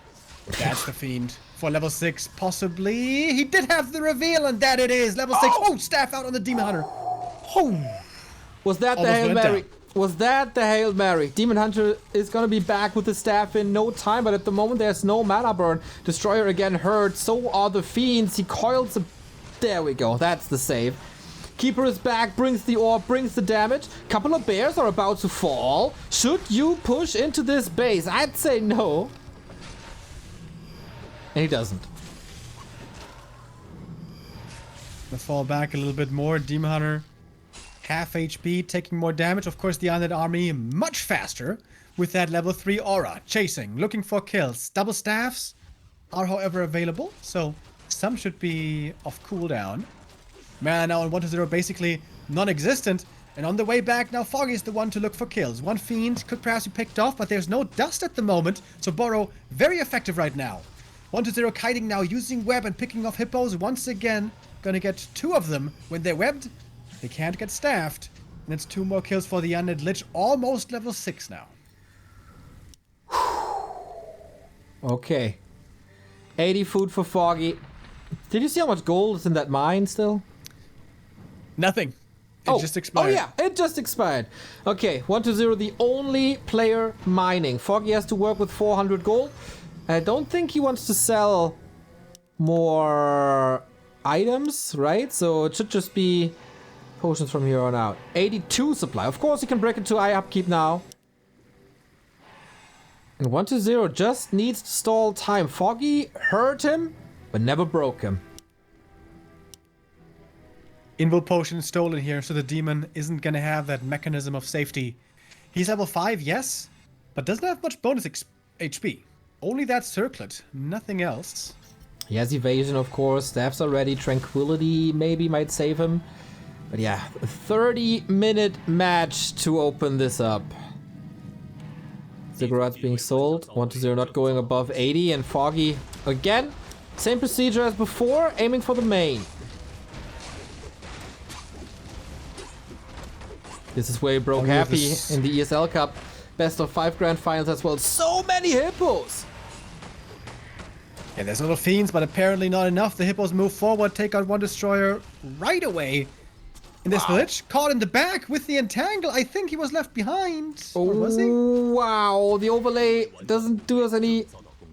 That's the Fiend for level 6, possibly. He did have the reveal, and that it is. Level 6. Oh, staff out on the Demon Hunter. Oh. Was that the Hail Mary? Was that the Hail Mary? Demon Hunter is gonna be back with the staff in no time, but at the moment there's no mana burn. Destroyer again hurt, so are the Fiends. He coils a... There we go, that's the save. Keeper is back, brings the orb, brings the damage. Couple of bears are about to fall. Should you push into this base? I'd say no. And he doesn't. Let's fall back a little bit more. Demon Hunter, half HP, taking more damage. Of course, the undead army much faster with that level 3 aura. Chasing, looking for kills. Double staffs are, however, available. So some should be off cooldown. Mana now on 120 basically non-existent. And on the way back, now Foggy is the one to look for kills. One Fiend could perhaps be picked off, but there's no dust at the moment. So Burrow, very effective right now. 120 kiting now, using web and picking off hippos. Once again, gonna get 2 of them. When they're webbed, they can't get staffed. And it's 2 more kills for the undead Lich. Almost level 6 now. Okay. 80 food for Foggy. Did you see how much gold is in that mine still? Nothing. It just expired. Oh yeah, it just expired. Okay, 120, the only player mining. Foggy has to work with 400 gold. I don't think he wants to sell more items, right? So it should just be potions from here on out. 82 supply. Of course, he can break it to eye upkeep now. And 120 just needs to stall time. Foggy hurt him, but never broke him. Invul Potion stolen here, so the demon isn't gonna have that mechanism of safety. He's level 5, yes, but doesn't have much bonus HP. Only that circlet, nothing else. He has evasion, of course. Staffs are ready. Tranquility maybe might save him. But yeah, a 30-minute match to open this up. Ziggurats being sold. 120 not going above 80. And Foggy, again, same procedure as before, aiming for the main. This is where he broke happy in the ESL Cup. Best of 5 grand finals as well. So many hippos! Yeah, there's little fiends, but apparently not enough. The Hippos move forward, take out one destroyer right away. In this village, caught in the back with the entangle. I think he was left behind. Or was he? Wow, the overlay doesn't do us any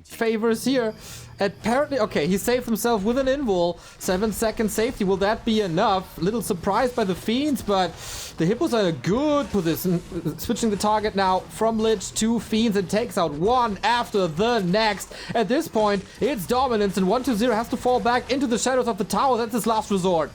favors here. Apparently, okay, he saved himself with an invul. 7-second safety, will that be enough? Little surprised by the fiends, but the Hippos are in a good position. Switching the target now from Lich to fiends and takes out one after the next. At this point, it's dominance and 1-2-0 has to fall back into the shadows of the tower. That's his last resort.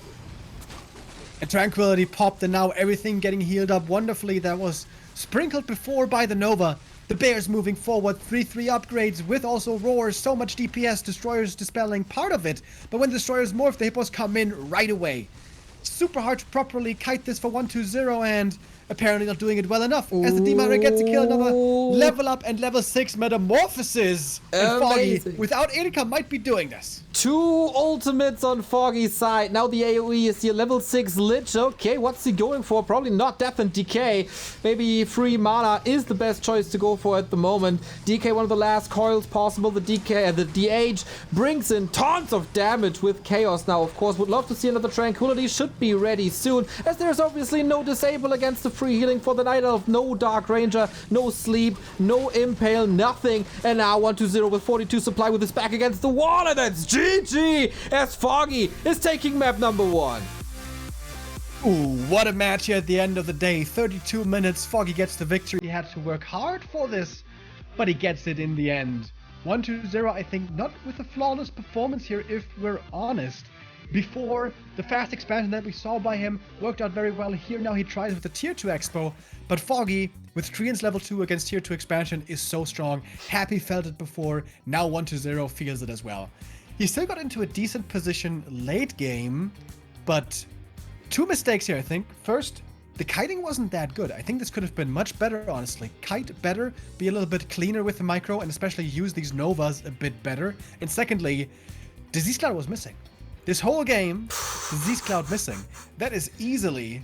And Tranquility popped, and now everything getting healed up wonderfully. That was sprinkled before by the Nova. The Bears moving forward, 3-3 upgrades with also roars, so much DPS, destroyers dispelling part of it. But when destroyers morph, the Hippos come in right away. Super hard to properly kite this for 1-2-0, and apparently not doing it well enough. As the Demon gets to kill another level up and level 6 metamorphosis. And Foggy, without Erika, might be doing this. 2 ultimates on Foggy's side. Now the AoE is here. Level 6 Lich. Okay, what's he going for? Probably not Death and Decay. Maybe free mana is the best choice to go for at the moment. DK, one of the last coils possible. The DH brings in tons of damage with Chaos now. Of course, would love to see another Tranquility. Should be ready soon, as there's obviously no disable against the free healing for the Night Elf. No Dark Ranger, no Sleep, no Impale, nothing. And now 1-2-0 with 42 supply with his back against the wall, and that's GG, as Foggy is taking map number 1. Ooh, what a match here at the end of the day. 32 minutes, Foggy gets the victory. He had to work hard for this, but he gets it in the end. 1-2-0, I think, not with a flawless performance here, if we're honest. Before, the fast expansion that we saw by him worked out very well. Here now he tries with the tier 2 expo, but Foggy with Treants level 2 against tier 2 expansion is so strong. Happy felt it before, now 1-2-0 feels it as well. He still got into a decent position late game, but 2 mistakes here, I think. First, the kiting wasn't that good. I think this could have been much better, honestly. Kite better, be a little bit cleaner with the micro, and especially use these Novas a bit better. And secondly, Disease Cloud was missing. This whole game, Disease Cloud missing. That is easily,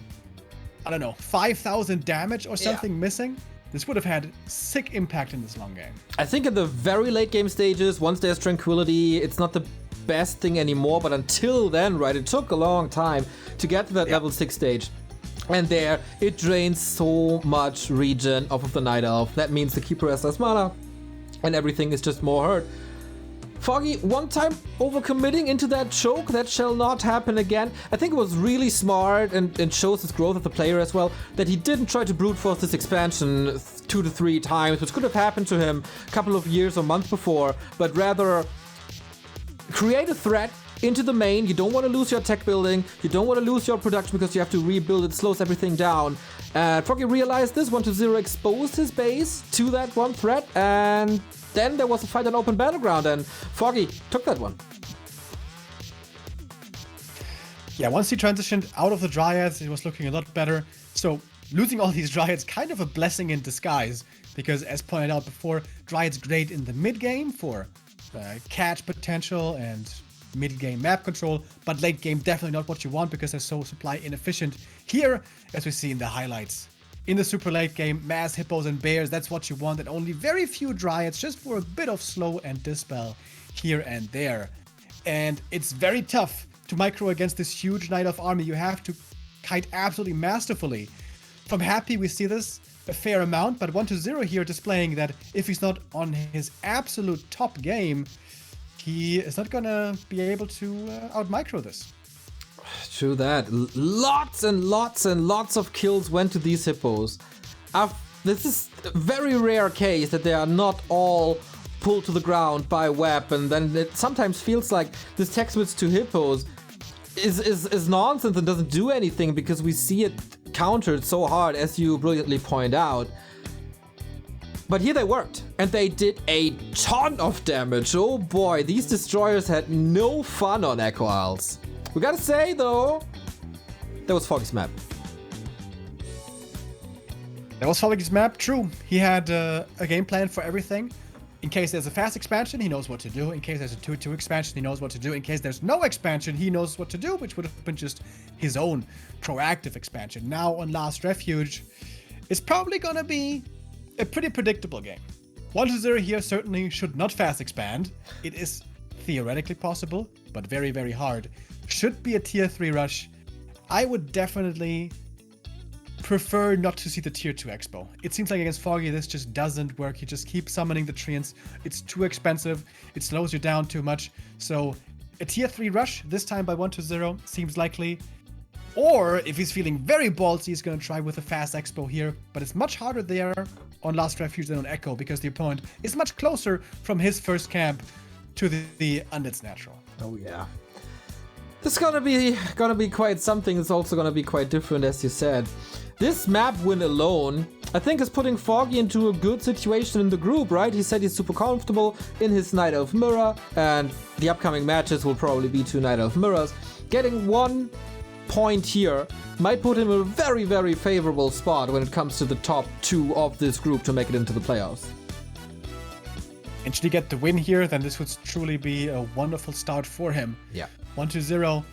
I don't know, 5,000 damage or something missing. This would have had sick impact in this long game. I think in the very late game stages, once there's Tranquility, it's not the best thing anymore. But until then, right, it took a long time to get to that level 6 stage. And there, it drains so much regen off of the Night Elf. That means the Keeper has less mana, and everything is just more hurt. Foggy, one time overcommitting into that choke, that shall not happen again. I think it was really smart and shows his growth as a player as well, that he didn't try to brute force this expansion 2 to 3 times, which could have happened to him a couple of years or months before, but rather create a threat into the main. You don't want to lose your tech building, you don't want to lose your production because you have to rebuild, it slows everything down. Foggy realized this, 1-2-0 exposed his base to that one threat, and then there was a fight on open battleground, and Foggy took that one. Yeah, once he transitioned out of the Dryads, it was looking a lot better. So losing all these Dryads, kind of a blessing in disguise, because as pointed out before, Dryads great in the mid game for catch potential and mid-game map control, but late game definitely not what you want because they're so supply inefficient. Here, as we see in the highlights, in the super late game, mass hippos and bears, that's what you want, and only very few Dryads just for a bit of slow and dispel here and there. And it's very tough to micro against this huge Night Elf army. You have to kite absolutely masterfully. From Happy, we see this a fair amount, but 1-2-0 here displaying that if he's not on his absolute top game, he is not gonna be able to out-micro this. True that. Lots and lots and lots of kills went to these hippos. This is a very rare case that they are not all pulled to the ground by web, and then it sometimes feels like this tech switch to hippos is nonsense and doesn't do anything because we see it countered so hard, as you brilliantly point out. But here they worked, and they did a ton of damage. Oh boy, these destroyers had no fun on Echo Isles. We gotta say though, that was Foggy's map. That was Foggy's map, true. He had a game plan for everything. In case there's a fast expansion, he knows what to do. In case there's a 2-2 expansion, he knows what to do. In case there's no expansion, he knows what to do, which would have been just his own proactive expansion. Now on Last Refuge, it's probably gonna be a pretty predictable game. 1-0 here certainly should not fast expand. It is theoretically possible, but very, very hard, should be a tier 3 rush. I would definitely prefer not to see the tier 2 expo. It seems like against Foggy this just doesn't work. You just keep summoning the treants. It's too expensive. It slows you down too much. So a tier 3 rush, this time by 1-0, seems likely. Or if he's feeling very ballsy, he's going to try with a fast expo here. But it's much harder there on Last Refuge than on Echo because the opponent is much closer from his first camp to the Undead's natural. Oh yeah. This is gonna be quite something. It's also gonna be quite different, as you said. This map win alone, I think, is putting Foggy into a good situation in the group, right? He said he's super comfortable in his Night Elf mirror, and the upcoming matches will probably be 2 Night Elf mirrors. Getting 1 point here might put him in a very, very favorable spot when it comes to the top 2 of this group to make it into the playoffs. And should he get the win here, then this would truly be a wonderful start for him. Yeah. 1-0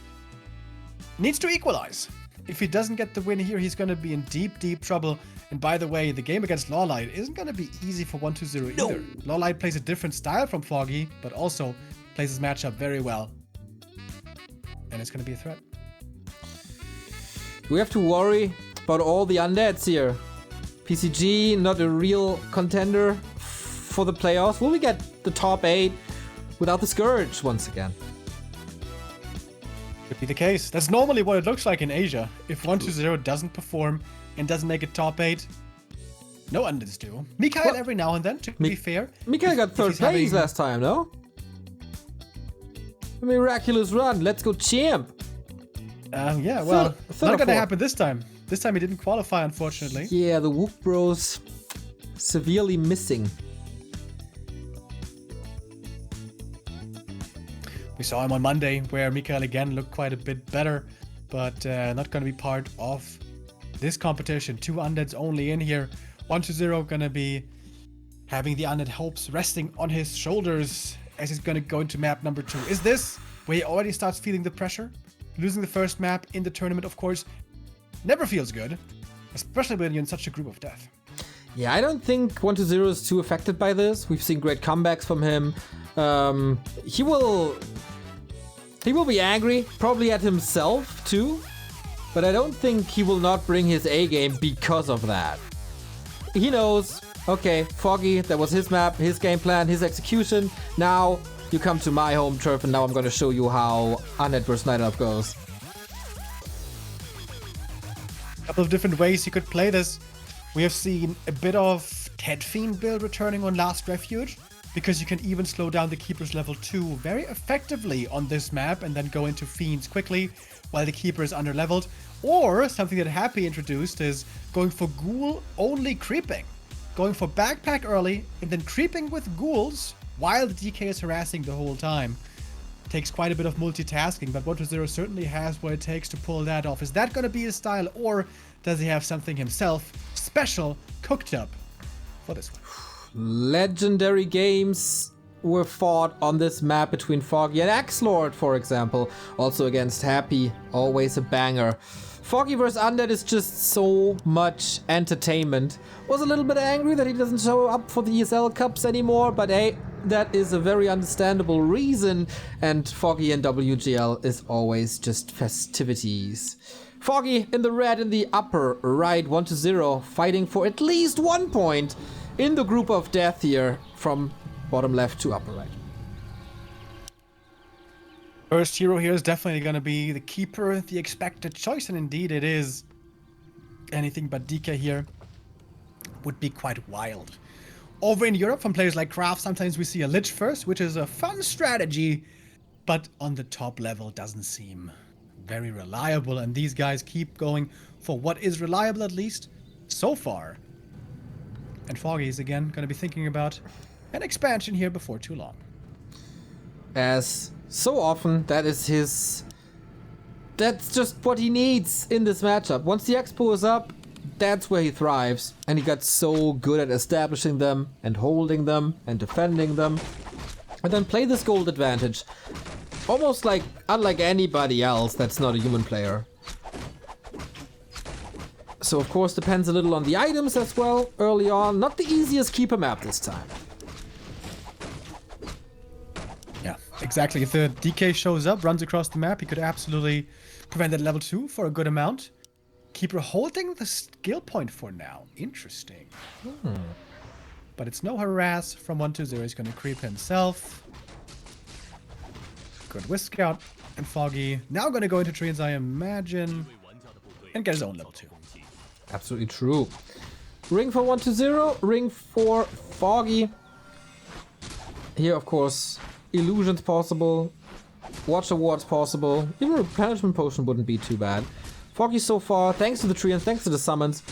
needs to equalize. If he doesn't get the win here, he's going to be in deep, deep trouble. And by the way, the game against Lawlight isn't going to be easy for 1-0 either. Lawlight plays a different style from Foggy, but also plays his matchup very well. And it's going to be a threat. We have to worry about all the undeads here. PCG, not a real contender for the playoffs. Will we get the top 8 without the Scourge once again? Could be the case. That's normally what it looks like in Asia. If 1-0 doesn't perform and doesn't make it top 8, no undeads do. Mikael every now and then, to be fair. Mikael got 3rd place last time, no? A miraculous run. Let's go champ. Yeah, well, not gonna happen this time. This time he didn't qualify, unfortunately. Yeah, the Wook Bros severely missing. We saw him on Monday, where Mikael again looked quite a bit better, but not going to be part of this competition. 2 undeads only in here. 1-0 going to be having the undead hopes resting on his shoulders as he's going to go into map number 2. Is this where he already starts feeling the pressure? Losing the first map in the tournament, of course, never feels good, especially when you're in such a group of death. Yeah, I don't think 1-0 is too affected by this. We've seen great comebacks from him. He will be angry, probably at himself too, but I don't think he will not bring his A game because of that. He knows, okay, Foggy, that was his map, his game plan, his execution. Now you come to my home turf and now I'm going to show you how Undead vs Night Elf goes. A couple of different ways you could play this. We have seen a bit of Ted Fiend build returning on Last Refuge, because you can even slow down the Keeper's level 2 very effectively on this map and then go into Fiends quickly while the Keeper is under-leveled. Or something that Happy introduced is going for Ghoul only creeping. Going for Backpack early and then creeping with Ghouls while the DK is harassing the whole time. Takes quite a bit of multitasking, but 1-0 certainly has what it takes to pull that off. Is that going to be his style, or does he have something himself special cooked up for this one? Legendary games were fought on this map between Foggy and Axelord, for example. Also against Happy, always a banger. Foggy vs Undead is just so much entertainment. Was a little bit angry that he doesn't show up for the ESL Cups anymore, but hey, that is a very understandable reason, and Foggy and WGL is always just festivities. Foggy in the red in the upper right, 1-0, fighting for at least 1 point in the group of death here from bottom left to upper right. First hero here is definitely going to be the Keeper, the expected choice, and indeed it is. Anything but DK here would be quite wild. Over in Europe, from players like Craft, sometimes we see a Lich first, which is a fun strategy, but on the top level doesn't seem very reliable, and these guys keep going for what is reliable, at least so far. And Foggy is again going to be thinking about an expansion here before too long. As so often, that's just what he needs in this matchup. Once the Expo is up, that's where he thrives. And he got so good at establishing them and holding them and defending them. And then play this gold advantage. Almost like unlike anybody else that's not a human player. So of course depends a little on the items as well early on. Not the easiest keeper map this time. Yeah, exactly. If the DK shows up, runs across the map, he could absolutely prevent that level 2 for a good amount. Keeper holding the skill point for now. Interesting. But it's no harass from 120. He's going to creep himself. Good whisk out. And Foggy now going to go into trees, I imagine, and get his own level 2. Absolutely true. Ring for 120, ring for Foggy. Here, of course, illusions possible, watch awards possible. Even a replenishment potion wouldn't be too bad. Foggy so far, thanks to the tree and thanks to the summons,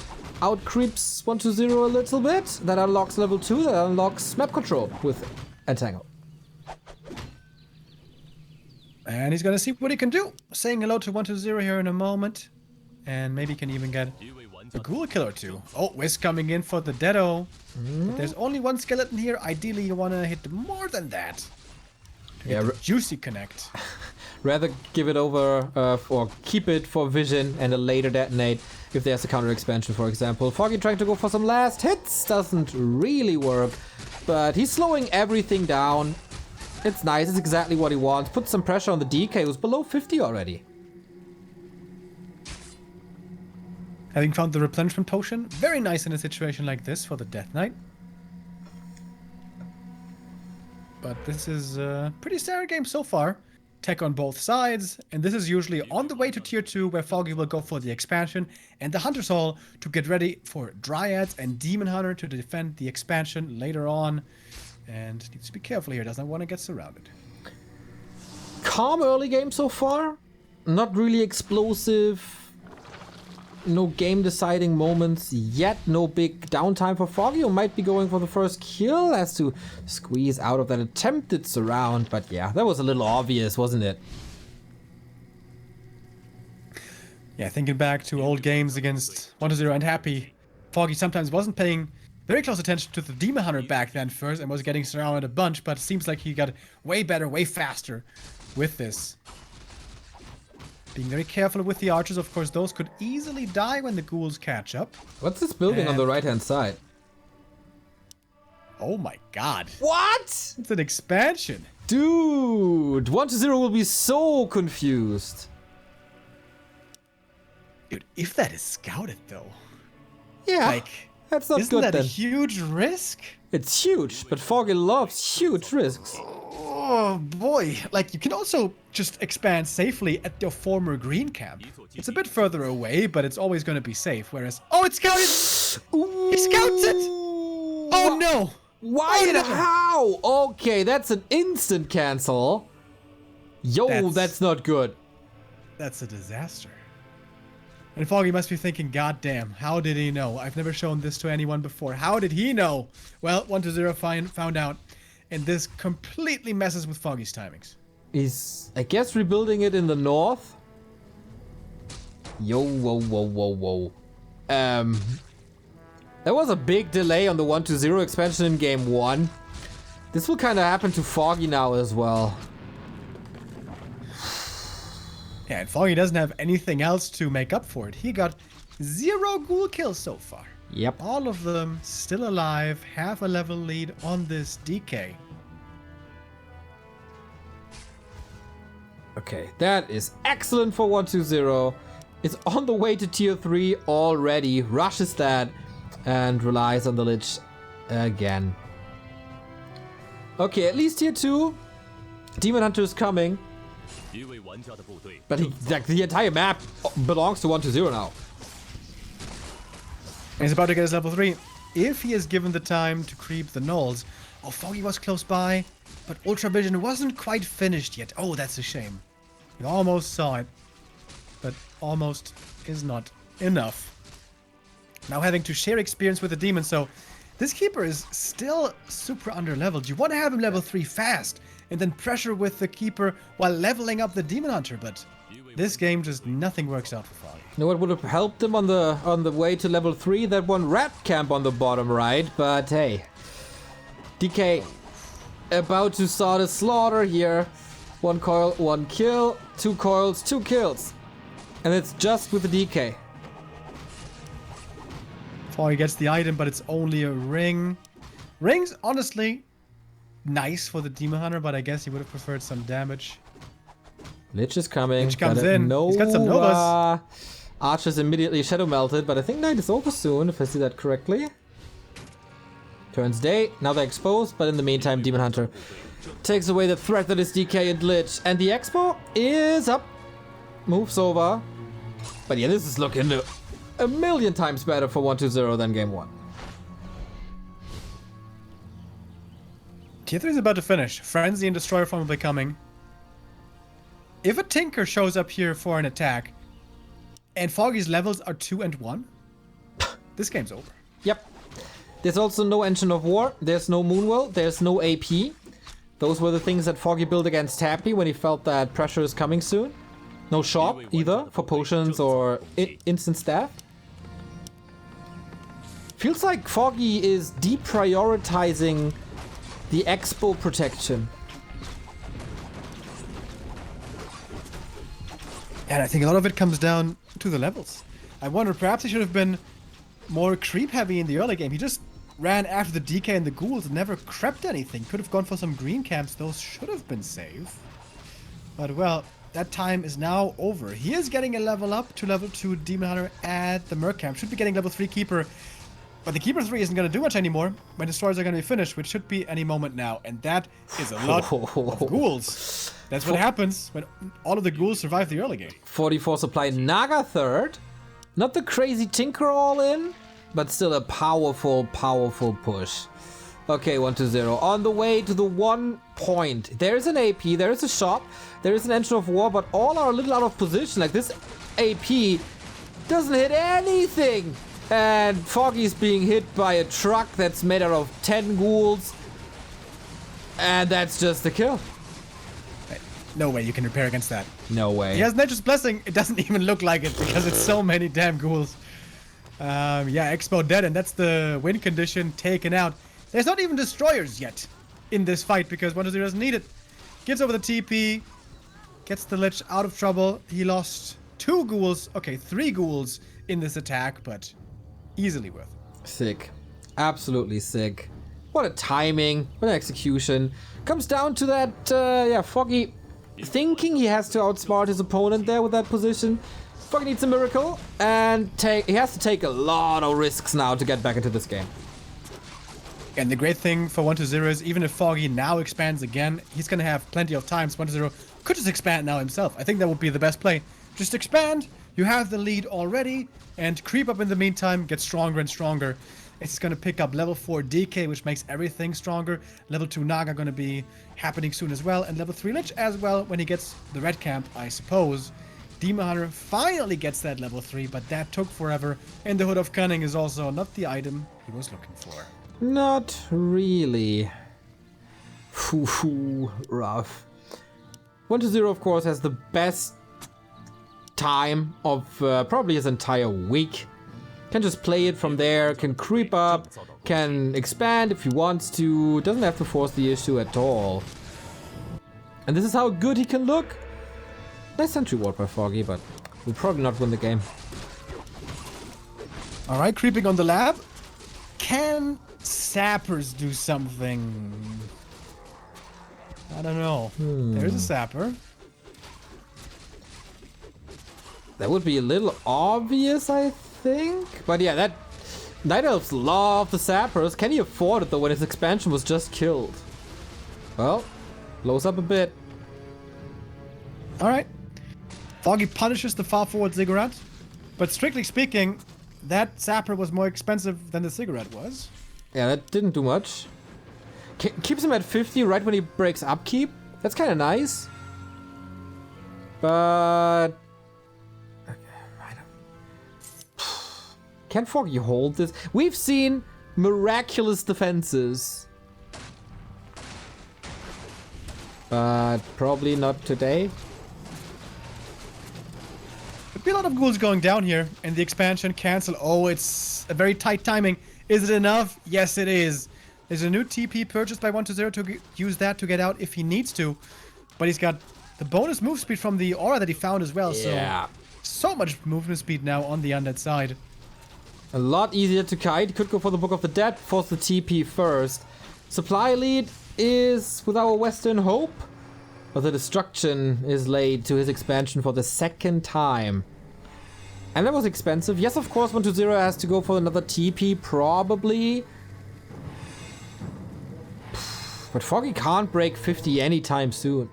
out creeps 120 a little bit. That unlocks level 2, that unlocks map control with Entangle. And he's going to see what he can do. Saying hello to 120 here in a moment. And maybe he can even get a ghoul kill or 2. Oh, Whisk coming in for the Deado. But there's only one skeleton here. Ideally, you want to hit more than that. Yeah, juicy connect. Rather give it over or keep it for vision and a later detonate if there's a counter expansion, for example. Foggy trying to go for some last hits doesn't really work, but he's slowing everything down. It's nice, it's exactly what he wants. Put some pressure on the DK, who's below 50 already. Having found the replenishment potion, very nice in a situation like this for the Death Knight. But this is a pretty standard game so far. Tech on both sides, and this is usually on the way to tier 2 where Foggy will go for the expansion and the Hunter's Hall to get ready for Dryads and Demon Hunter to defend the expansion later on. And needs to be careful here, doesn't want to get surrounded. Calm early game so far. Not really explosive. No game deciding moments yet. No big downtime for Foggy, who might be going for the first kill. Has to squeeze out of that attempted surround. But yeah, that was a little obvious, wasn't it? Yeah, thinking back to old games against 120 and Happy, Foggy sometimes wasn't paying very close attention to the Demon Hunter back then first and was getting surrounded a bunch, but it seems like he got way better, way faster with this. Being very careful with the archers, of course, those could easily die when the ghouls catch up. What's this building on the right-hand side? Oh my god. What? It's an expansion. Dude, 120 will be so confused. Dude, if that is scouted though. Yeah, like, that's not isn't good that then. a huge risk? It's huge, but Foggy loves huge risks. Oh boy, like you can also just expand safely at your former green camp. It's a bit further away, but it's always going to be safe. Whereas, oh, it's scouted! He scouts it! Oh no! Why and how? Okay, that's an instant cancel. Yo, that's not good. That's a disaster. And Foggy must be thinking, God damn, how did he know? I've never shown this to anyone before. How did he know? Well, 120 found out. And this completely messes with Foggy's timings. He's, I guess, rebuilding it in the north. Yo, whoa. There was a big delay on the 120 expansion in game 1. This will kind of happen to Foggy now as well. Yeah, and Foggy doesn't have anything else to make up for it. He got 0 ghoul kills so far. Yep. All of them still alive, half a level lead on this DK. Okay, that is excellent for 120. It's on the way to tier 3 already, rushes that, and relies on the Lich again. Okay, at least tier 2. Demon Hunter is coming. But the entire map belongs to 120 now. And he's about to get his level 3. If he is given the time to creep the gnolls. Oh, Foggy was close by, but Ultra Vision wasn't quite finished yet. Oh, that's a shame. You almost saw it, but almost is not enough. Now having to share experience with the demon, so this keeper is still super under-leveled. You want to have him level 3 fast, and then pressure with the keeper while leveling up the demon hunter, but this game just nothing works out for Foggy. You know what would have helped him on the way to level 3? That one rat camp on the bottom right, but hey. DK about to start a slaughter here. 1 coil, 1 kill, 2 coils, 2 kills. And it's just with the DK. Foggy gets the item, but it's only a ring. Rings, honestly, nice for the Demon Hunter, but I guess he would have preferred some damage. Lich is coming. Lich comes in. He's got some Novas. Archer's immediately shadow melted, but I think night is over soon, if I see that correctly. Turns day. Now they're exposed, but in the meantime, Demon Hunter takes away the threat that is DK and Lich. And the Expo is up. Moves over. But yeah, this is looking a million times better for 1-2-0 than game 1. Tier 3 is about to finish. Frenzy and Destroyer Form will be coming. If a Tinker shows up here for an attack, and Foggy's levels are 2 and 1, this game's over. Yep. There's also no Engine of War, there's no Moonwell, there's no AP. Those were the things that Foggy built against Happy when he felt that pressure is coming soon. No shop either for potions or instant staff. Feels like Foggy is deprioritizing the Expo protection. And I think a lot of it comes down to the levels. I wonder, perhaps he should have been more creep heavy in the early game. He just ran after the DK and the ghouls and never crept anything. Could have gone for some green camps. Those should have been safe. But well, that time is now over. He is getting a level up to level 2 Demon Hunter at the Merc camp. Should be getting level 3 Keeper. But the Keeper 3 isn't going to do much anymore when Destroyers are going to be finished, which should be any moment now. And that is a lot of ghouls. That's what happens when all of the ghouls survive the early game. 44 supply, Naga third. Not the crazy Tinker all in, but still a powerful, powerful push. Okay, 1-2-0. On the way to the 1 point. There's an AP, there is a shop, there is an Engine of War, but all are a little out of position. Like this AP doesn't hit anything. And Foggy's being hit by a truck that's made out of 10 ghouls. And that's just a kill. No way you can repair against that. No way. He has Nature's Blessing. It doesn't even look like it because it's so many damn ghouls. Yeah, Expo dead, and that's the win condition taken out. There's not even Destroyers yet in this fight because 1-2-0 doesn't need it. Gets over the TP. Gets the Lich out of trouble. He lost 2 ghouls. Okay, 3 ghouls in this attack, but easily worth it. Sick. Absolutely sick. What a timing. What an execution. Comes down to that, yeah, Foggy thinking he has to outsmart his opponent there with that position. Foggy needs a miracle, and he has to take a lot of risks now to get back into this game. And the great thing for 1-2-0 is even if Foggy now expands again, he's going to have plenty of times. 1-2-0 could just expand now himself. I think that would be the best play. Just expand, you have the lead already, and creep up in the meantime, get stronger and stronger. It's going to pick up level 4 DK, which makes everything stronger. Level 2 Naga going to be happening soon as well. And level 3 Lich as well when he gets the red camp, I suppose. Demon Hunter finally gets that level 3, but that took forever. And the Hood of Cunning is also not the item he was looking for. Not really. Rough. 1-2-0, of course, has the best time of probably his entire week. Can just play it from there, can creep up, can expand if he wants to, doesn't have to force the issue at all. And this is how good he can look. Nice sentry ward by Foggy, but will probably not win the game. Alright, creeping on the lab. Can sappers do something? I don't know. There's a sapper. That would be a little obvious, I think. But yeah, that Night Elves love the sappers. Can he afford it though when his expansion was just killed? Well, blows up a bit. Alright. Foggy punishes the far forward Ziggurat. But strictly speaking, that sapper was more expensive than the cigarette was. Yeah, that didn't do much. Keeps him at 50 right when he breaks upkeep. That's kind of nice. But can Foggy hold this? We've seen miraculous defenses. But probably not today. There'd be a lot of ghouls going down here, and the expansion cancel. Oh, it's a very tight timing. Is it enough? Yes, it is. There's a new TP purchased by 1-2-0 to use that to get out if he needs to. But he's got the bonus move speed from the aura that he found as well. Yeah. So much movement speed now on the undead side. A lot easier to kite. Could go for the Book of the Dead, force the TP first. Supply lead is with our Western hope. But the destruction is laid to his expansion for the second time. And that was expensive. Yes, of course, 120 has to go for another TP, probably. But Foggy can't break 50 anytime soon.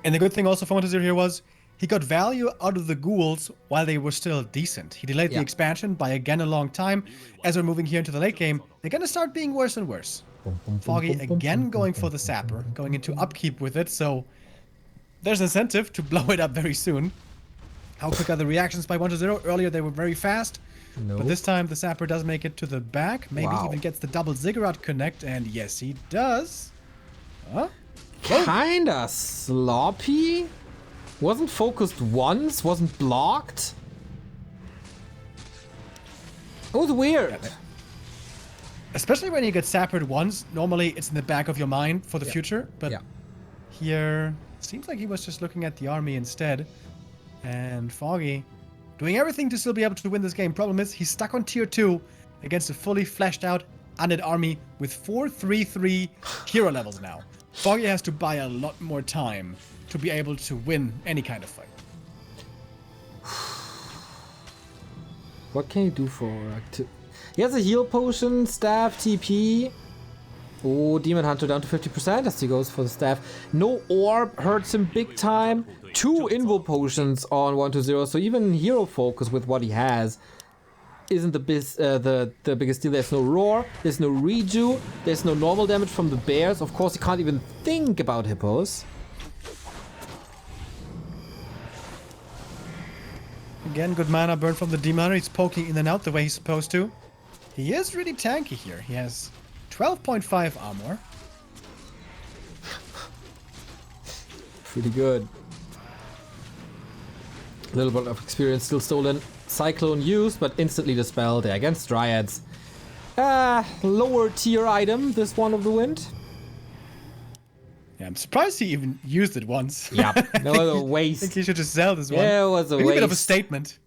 And the good thing also for 120 here was he got value out of the ghouls while they were still decent. He delayed the expansion by again a long time. As we're moving here into the late game, they're gonna start being worse and worse. Foggy again going for the sapper, going into upkeep with it, so there's incentive to blow it up very soon. How quick are the reactions by 120? Earlier they were very fast, but this time the sapper does make it to the back. Maybe even gets the double ziggurat connect, and yes, he does. Huh? Kinda sloppy. Wasn't focused once, wasn't blocked. It was weird. Especially when you get sappered once, normally it's in the back of your mind for the future, but here seems like he was just looking at the army instead. And Foggy doing everything to still be able to win this game. Problem is, he's stuck on tier 2 against a fully fleshed out undead army with 4-3-3 hero levels now. Foggy has to buy a lot more time to be able to win any kind of fight. What can you do for... He has a heal potion, staff, TP. Oh, Demon Hunter down to 50% as he goes for the staff. No orb hurts him big time. 2 invo potions on 120, so even hero focus with what he has isn't the biggest deal. There's no roar, there's no reju, there's no normal damage from the bears. Of course, he can't even think about hippos. Again, good mana burn from the Demon Hunter. He's poking in and out the way he's supposed to. He is really tanky here. He has 12.5 armor. Pretty good. A little bit of experience still stolen. Cyclone used, but instantly dispelled there against Dryads. Lower tier item, this one of the wind. Yeah, I'm surprised he even used it once. Yeah, no, it was a waste. I think he should just sell this one. Yeah, it was a waste. A bit of a statement.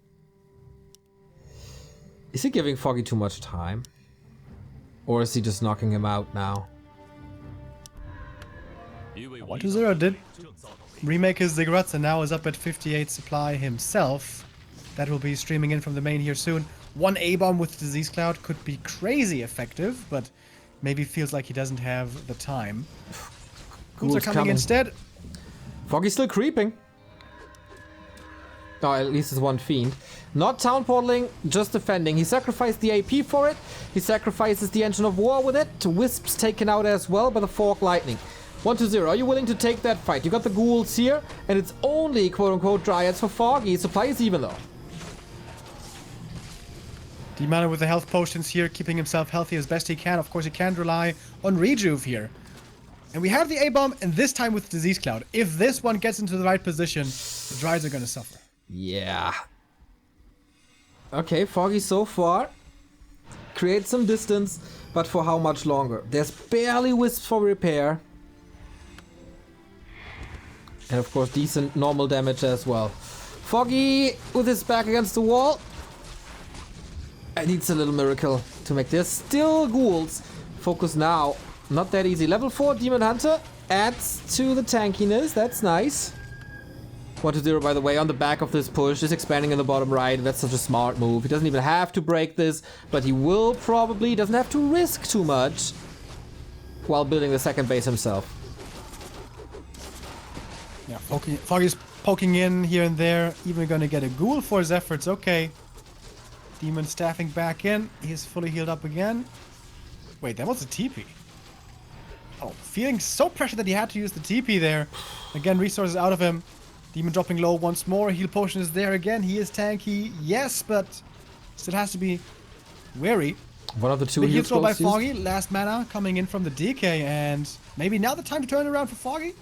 Is he giving Foggy too much time? Or is he just knocking him out now? 120 did remake his ziggurats and now is up at 58 supply himself. That will be streaming in from the main here soon. 1 A-bomb with Disease Cloud could be crazy effective, but maybe feels like he doesn't have the time. Ghouls are coming instead. Foggy's still creeping. Oh, at least it's 1 fiend. Not town portaling, just defending. He sacrificed the AP for it. He sacrifices the Engine of War with it. Wisps taken out as well by the Fork Lightning. 120, are you willing to take that fight? You got the ghouls here, and it's only quote-unquote Dryads for Foggy. Supply is even though. Demana with the health potions here, keeping himself healthy as best he can. Of course, he can't rely on Rejuve here. And we have the A-bomb, and this time with Disease Cloud. If this one gets into the right position, the Dryads are going to suffer. Yeah. Okay, Foggy so far creates some distance, but for how much longer? There's barely wisps for repair. And of course, decent normal damage as well. Foggy with his back against the wall. I needs a little miracle to make this. Still ghouls. Focus now. Not that easy. Level 4 Demon Hunter adds to the tankiness. That's nice. 120, by the way, on the back of this push is expanding in the bottom right. That's such a smart move. He doesn't even have to break this, but he will probably, doesn't have to risk too much while building the second base himself. Yeah, Foggy's poking in here and there. Even going to get a ghoul for his efforts. Okay. Demon staffing back in. He's fully healed up again. Wait, that was a TP. Oh, feeling so pressured that he had to use the TP there. Again, resources out of him. Demon dropping low once more. Heal potion is there again. He is tanky. Yes, but still has to be wary. One of the 2 heal heals throw by Foggy. Last mana coming in from the DK. And maybe now the time to turn it around for Foggy.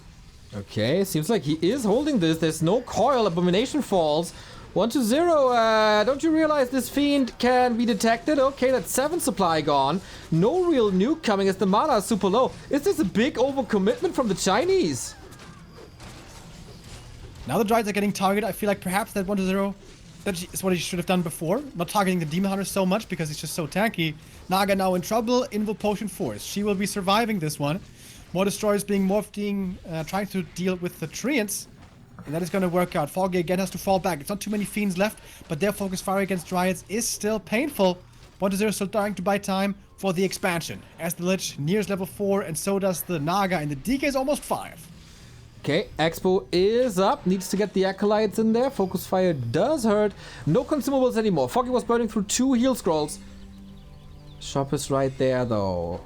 Okay, seems like he is holding this. There's no coil. Abomination falls. 120, don't you realize this fiend can be detected? Okay, that's 7 supply gone. No real nuke coming as the mana is super low. Is this a big overcommitment from the Chinese? Now the Dryads are getting targeted. I feel like perhaps that 120 That is what he should have done before. Not targeting the Demon Hunter so much because he's just so tanky. Naga now in trouble. Invo Potion Force. She will be surviving this one. More Destroyers being morphed, trying to deal with the Treants. And that is going to work out. Foggy again has to fall back. It's not too many Fiends left, but their focus fire against Dryads is still painful. 1-0 still trying to buy time for the expansion. As the Lich nears level 4, and so does the Naga, and the DK is almost 5. Okay, Expo is up. Needs to get the Acolytes in there. Focus fire does hurt. No consumables anymore. Foggy was burning through 2 heal scrolls. Shop is right there, though.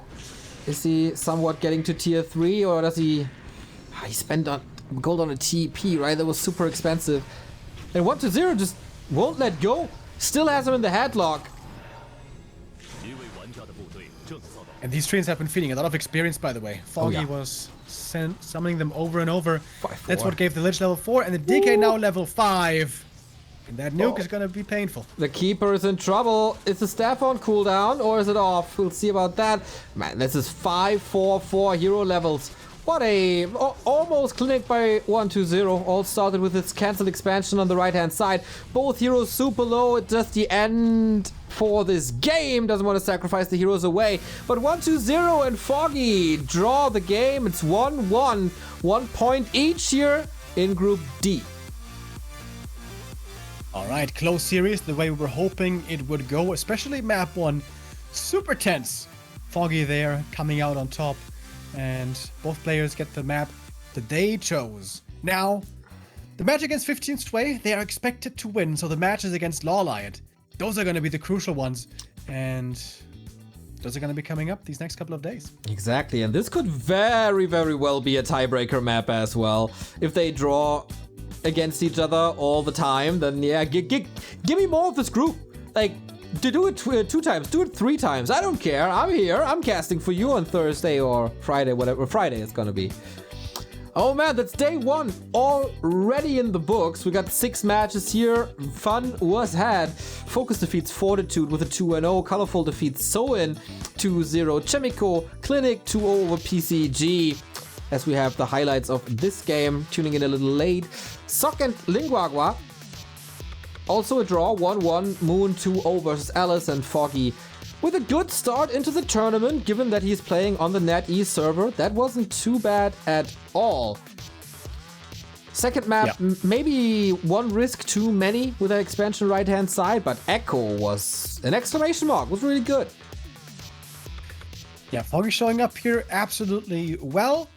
Is he somewhat getting to tier 3, or does he... He spent gold on a TP, right? That was super expensive. And 1-0 just won't let go. Still has him in the headlock. And these Treants have been feeding a lot of experience, by the way. Foggy was summoning them over and over. 5-4. That's what gave the Lich level 4, and the DK now level 5. And that nuke is gonna be painful. The Keeper is in trouble. Is the staff on cooldown or is it off? We'll see about that. Man, this is 5-4-4 hero levels. What a almost clinic by 1-2-0. All started with its cancelled expansion on the right hand side. Both heroes super low. It's just the end for this game. Doesn't want to sacrifice the heroes away. But 1-2-0 and Foggy draw the game. It's 1-1. 1 point each here in Group D. Alright, close series, the way we were hoping it would go, especially map 1. Super tense. Foggy there, coming out on top. And both players get the map that they chose. Now, the match against 15 Sway, they are expected to win, so the matches against Lawliot, those are going to be the crucial ones. And those are going to be coming up these next couple of days. Exactly, and this could very, very well be a tiebreaker map as well. If they draw against each other all the time, then yeah, give me more of this group. Like, to do it 2 times, do it 3 times. I don't care. I'm here. I'm casting for you on Thursday or Friday, whatever Friday it's gonna be. Oh man, that's day 1 already in the books. We got 6 matches here. Fun was had. Focus defeats Fortitude with a 2-0. Colorful defeats Soin 2-0. Chemico Clinic 2-0 over PCG. As we have the highlights of this game, tuning in a little late. Sok and Linguagua, also a draw, 1-1, Moon 2-0 versus Alice and Foggy. With a good start into the tournament, given that he's playing on the NetEase server, that wasn't too bad at all. Second map, maybe one risk too many with an expansion right-hand side, but Echo was an exclamation mark, was really good. Yeah, Foggy showing up here absolutely well.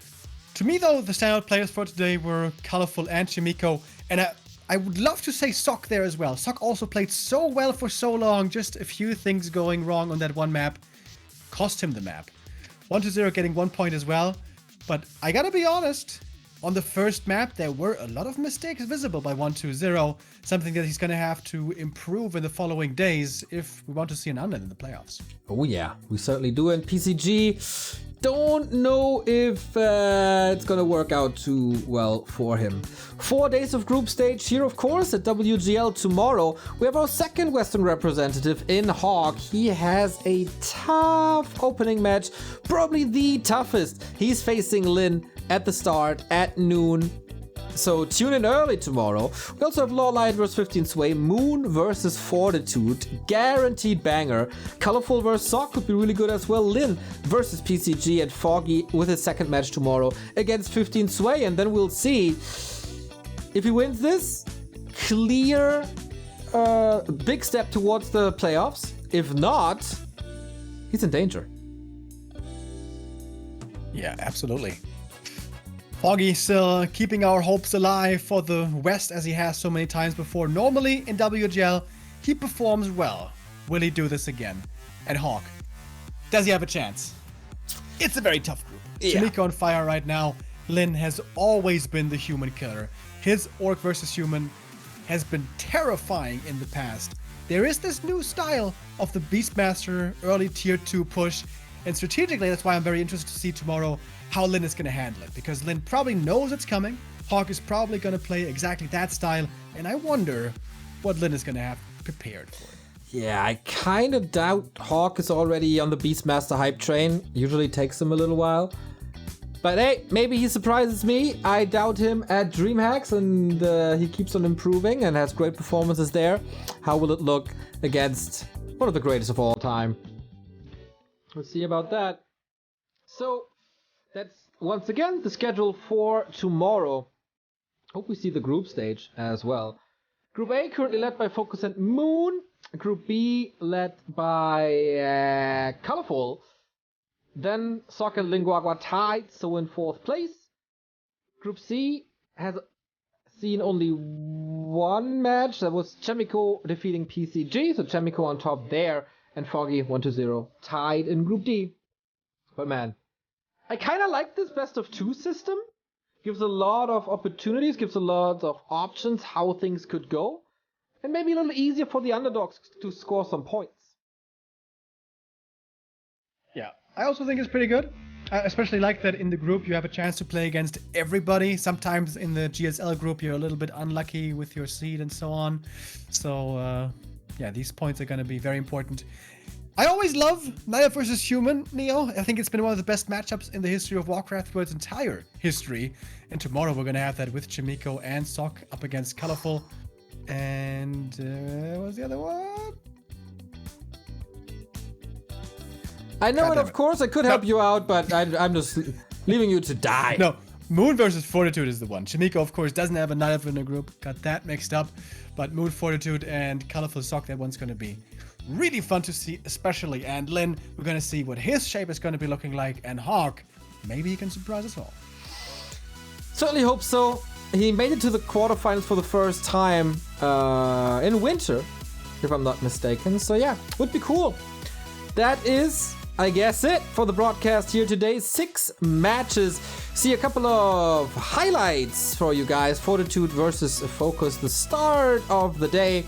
To me, though, the standout players for today were Colorful and Chimico, and I would love to say Sok there as well. Sok also played so well for so long, just a few things going wrong on that one map cost him the map. 1-0 getting 1 point as well, but I gotta be honest, on the first map there were a lot of mistakes visible by 1-0, something that he's gonna have to improve in the following days if we want to see an Undead in the playoffs. Oh yeah, we certainly do. And PCG, don't know if it's gonna work out too well for him. 4 days of group stage here, of course, at WGL tomorrow. We have our second Western representative in Hawk. He has a tough opening match, probably the toughest. He's facing Lin at the start at noon. So tune in early tomorrow. We also have Lawlight vs 15 Sway, Moon versus Fortitude, guaranteed banger. Colorful vs Sok could be really good as well. Lin versus PCG, and Foggy with his second match tomorrow against 15 Sway, and then we'll see if he wins this. Clear, big step towards the playoffs. If not, he's in danger. Yeah, absolutely. Foggy still keeping our hopes alive for the West as he has so many times before. Normally in WGL, he performs well. Will he do this again? And Hawk, does he have a chance? It's a very tough group. Yeah. Chimico on fire right now. Lin has always been the human killer. His Orc versus Human has been terrifying in the past. There is this new style of the Beastmaster early tier 2 push. And strategically, that's why I'm very interested to see tomorrow how Lin is going to handle it. Because Lin probably knows it's coming. Hawk is probably going to play exactly that style. And I wonder what Lin is going to have prepared for it. Yeah, I kind of doubt Hawk is already on the Beastmaster hype train. Usually takes him a little while. But hey, maybe he surprises me. I doubt him at DreamHacks, and he keeps on improving and has great performances there. How will it look against one of the greatest of all time? We'll see about that. So, that's once again the schedule for tomorrow. Hope we see the group stage as well. Group A currently led by Focus and Moon. Group B led by Colorful. Then Sok and Linguagua tied, so in 4th place. Group C has seen only one match. That was Chemico defeating PCG, so Chemico on top there, and Foggy 1-0 tied in Group D. But man, I kind of like this best of 2 system. Gives a lot of opportunities, gives a lot of options how things could go, and maybe a little easier for the underdogs to score some points. Yeah, I also think it's pretty good. I especially like that in the group you have a chance to play against everybody. Sometimes in the GSL group you're a little bit unlucky with your seed and so on. So yeah, these points are going to be very important. I always love Knight versus Human, Neo. I think it's been one of the best matchups in the history of Warcraft for its entire history. And tomorrow we're going to have that with Chimico and Sok up against Colorful. And what was the other one? I know it, of course. I could help you out, but I'm just leaving you to die. No, Moon versus Fortitude is the one. Chimico, of course, doesn't have a Knight in the group. Got that mixed up. But Moon, Fortitude, and Colorful Sok, that one's going to be really fun to see, especially. And Lin, we're going to see what his shape is going to be looking like. And Hawk, maybe he can surprise us all. Certainly hope so. He made it to the quarterfinals for the first time in winter, if I'm not mistaken. So yeah, would be cool. That is, I guess, it for the broadcast here today. 6 matches. See a couple of highlights for you guys. Fortitude versus Focus, the start of the day.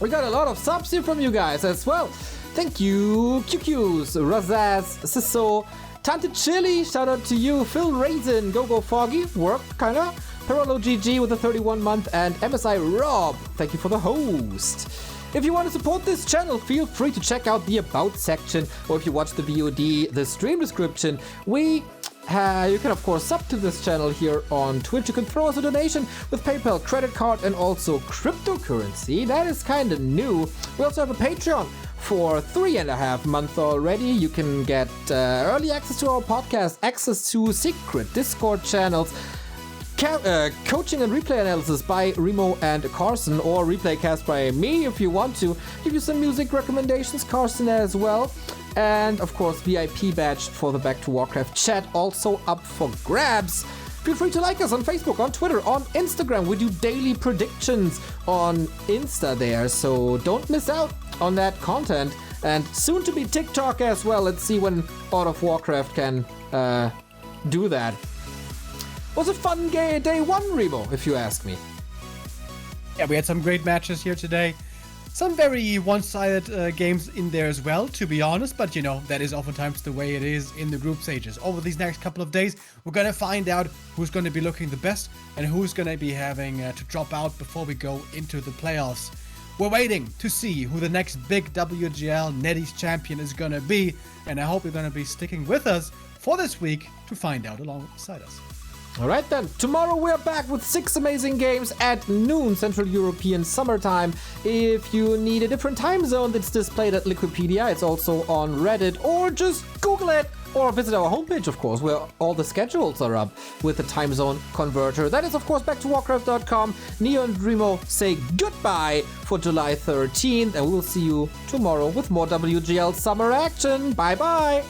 We got a lot of subs here from you guys as well. Thank you, QQs, Razaz, Siso, Tante Chili, shout out to you, Phil Raisin, Go Foggy, work kinda, Parolo GG with a 31-month, and MSI Rob, thank you for the host. If you want to support this channel, feel free to check out the About section, or if you watch the VOD, the stream description. You can of course sub to this channel here on Twitch. You can throw us a donation with PayPal, credit card, and also cryptocurrency. That is kind of new. We also have a Patreon for 3.5 months already. You can get early access to our podcast, access to secret Discord channels, coaching and replay analysis by Remo and Carson, or replay cast by me if you want to. Give you some music recommendations, Carson as well. And of course, VIP badge for the Back to Warcraft chat, also up for grabs. Feel free to like us on Facebook, on Twitter, on Instagram. We do daily predictions on Insta there, so don't miss out on that content. And soon to be TikTok as well. Let's see when Out of Warcraft can do that. Was a fun day 1, Remo, if you ask me. Yeah, we had some great matches here today. Some very one-sided games in there as well, to be honest. But, you know, that is oftentimes the way it is in the group stages. Over these next couple of days, we're going to find out who's going to be looking the best and who's going to be having to drop out before we go into the playoffs. We're waiting to see who the next big WGL Netties champion is going to be. And I hope you're going to be sticking with us for this week to find out alongside us. Alright then, tomorrow we're back with 6 amazing games at noon Central European Summertime. If you need a different time zone, it's displayed at Liquipedia, it's also on Reddit, or just Google it, or visit our homepage, of course, where all the schedules are up with the time zone converter. That is, of course, backtowarcraft.com. Neo and Remo say goodbye for July 13th, and we'll see you tomorrow with more WGL Summer action. Bye bye!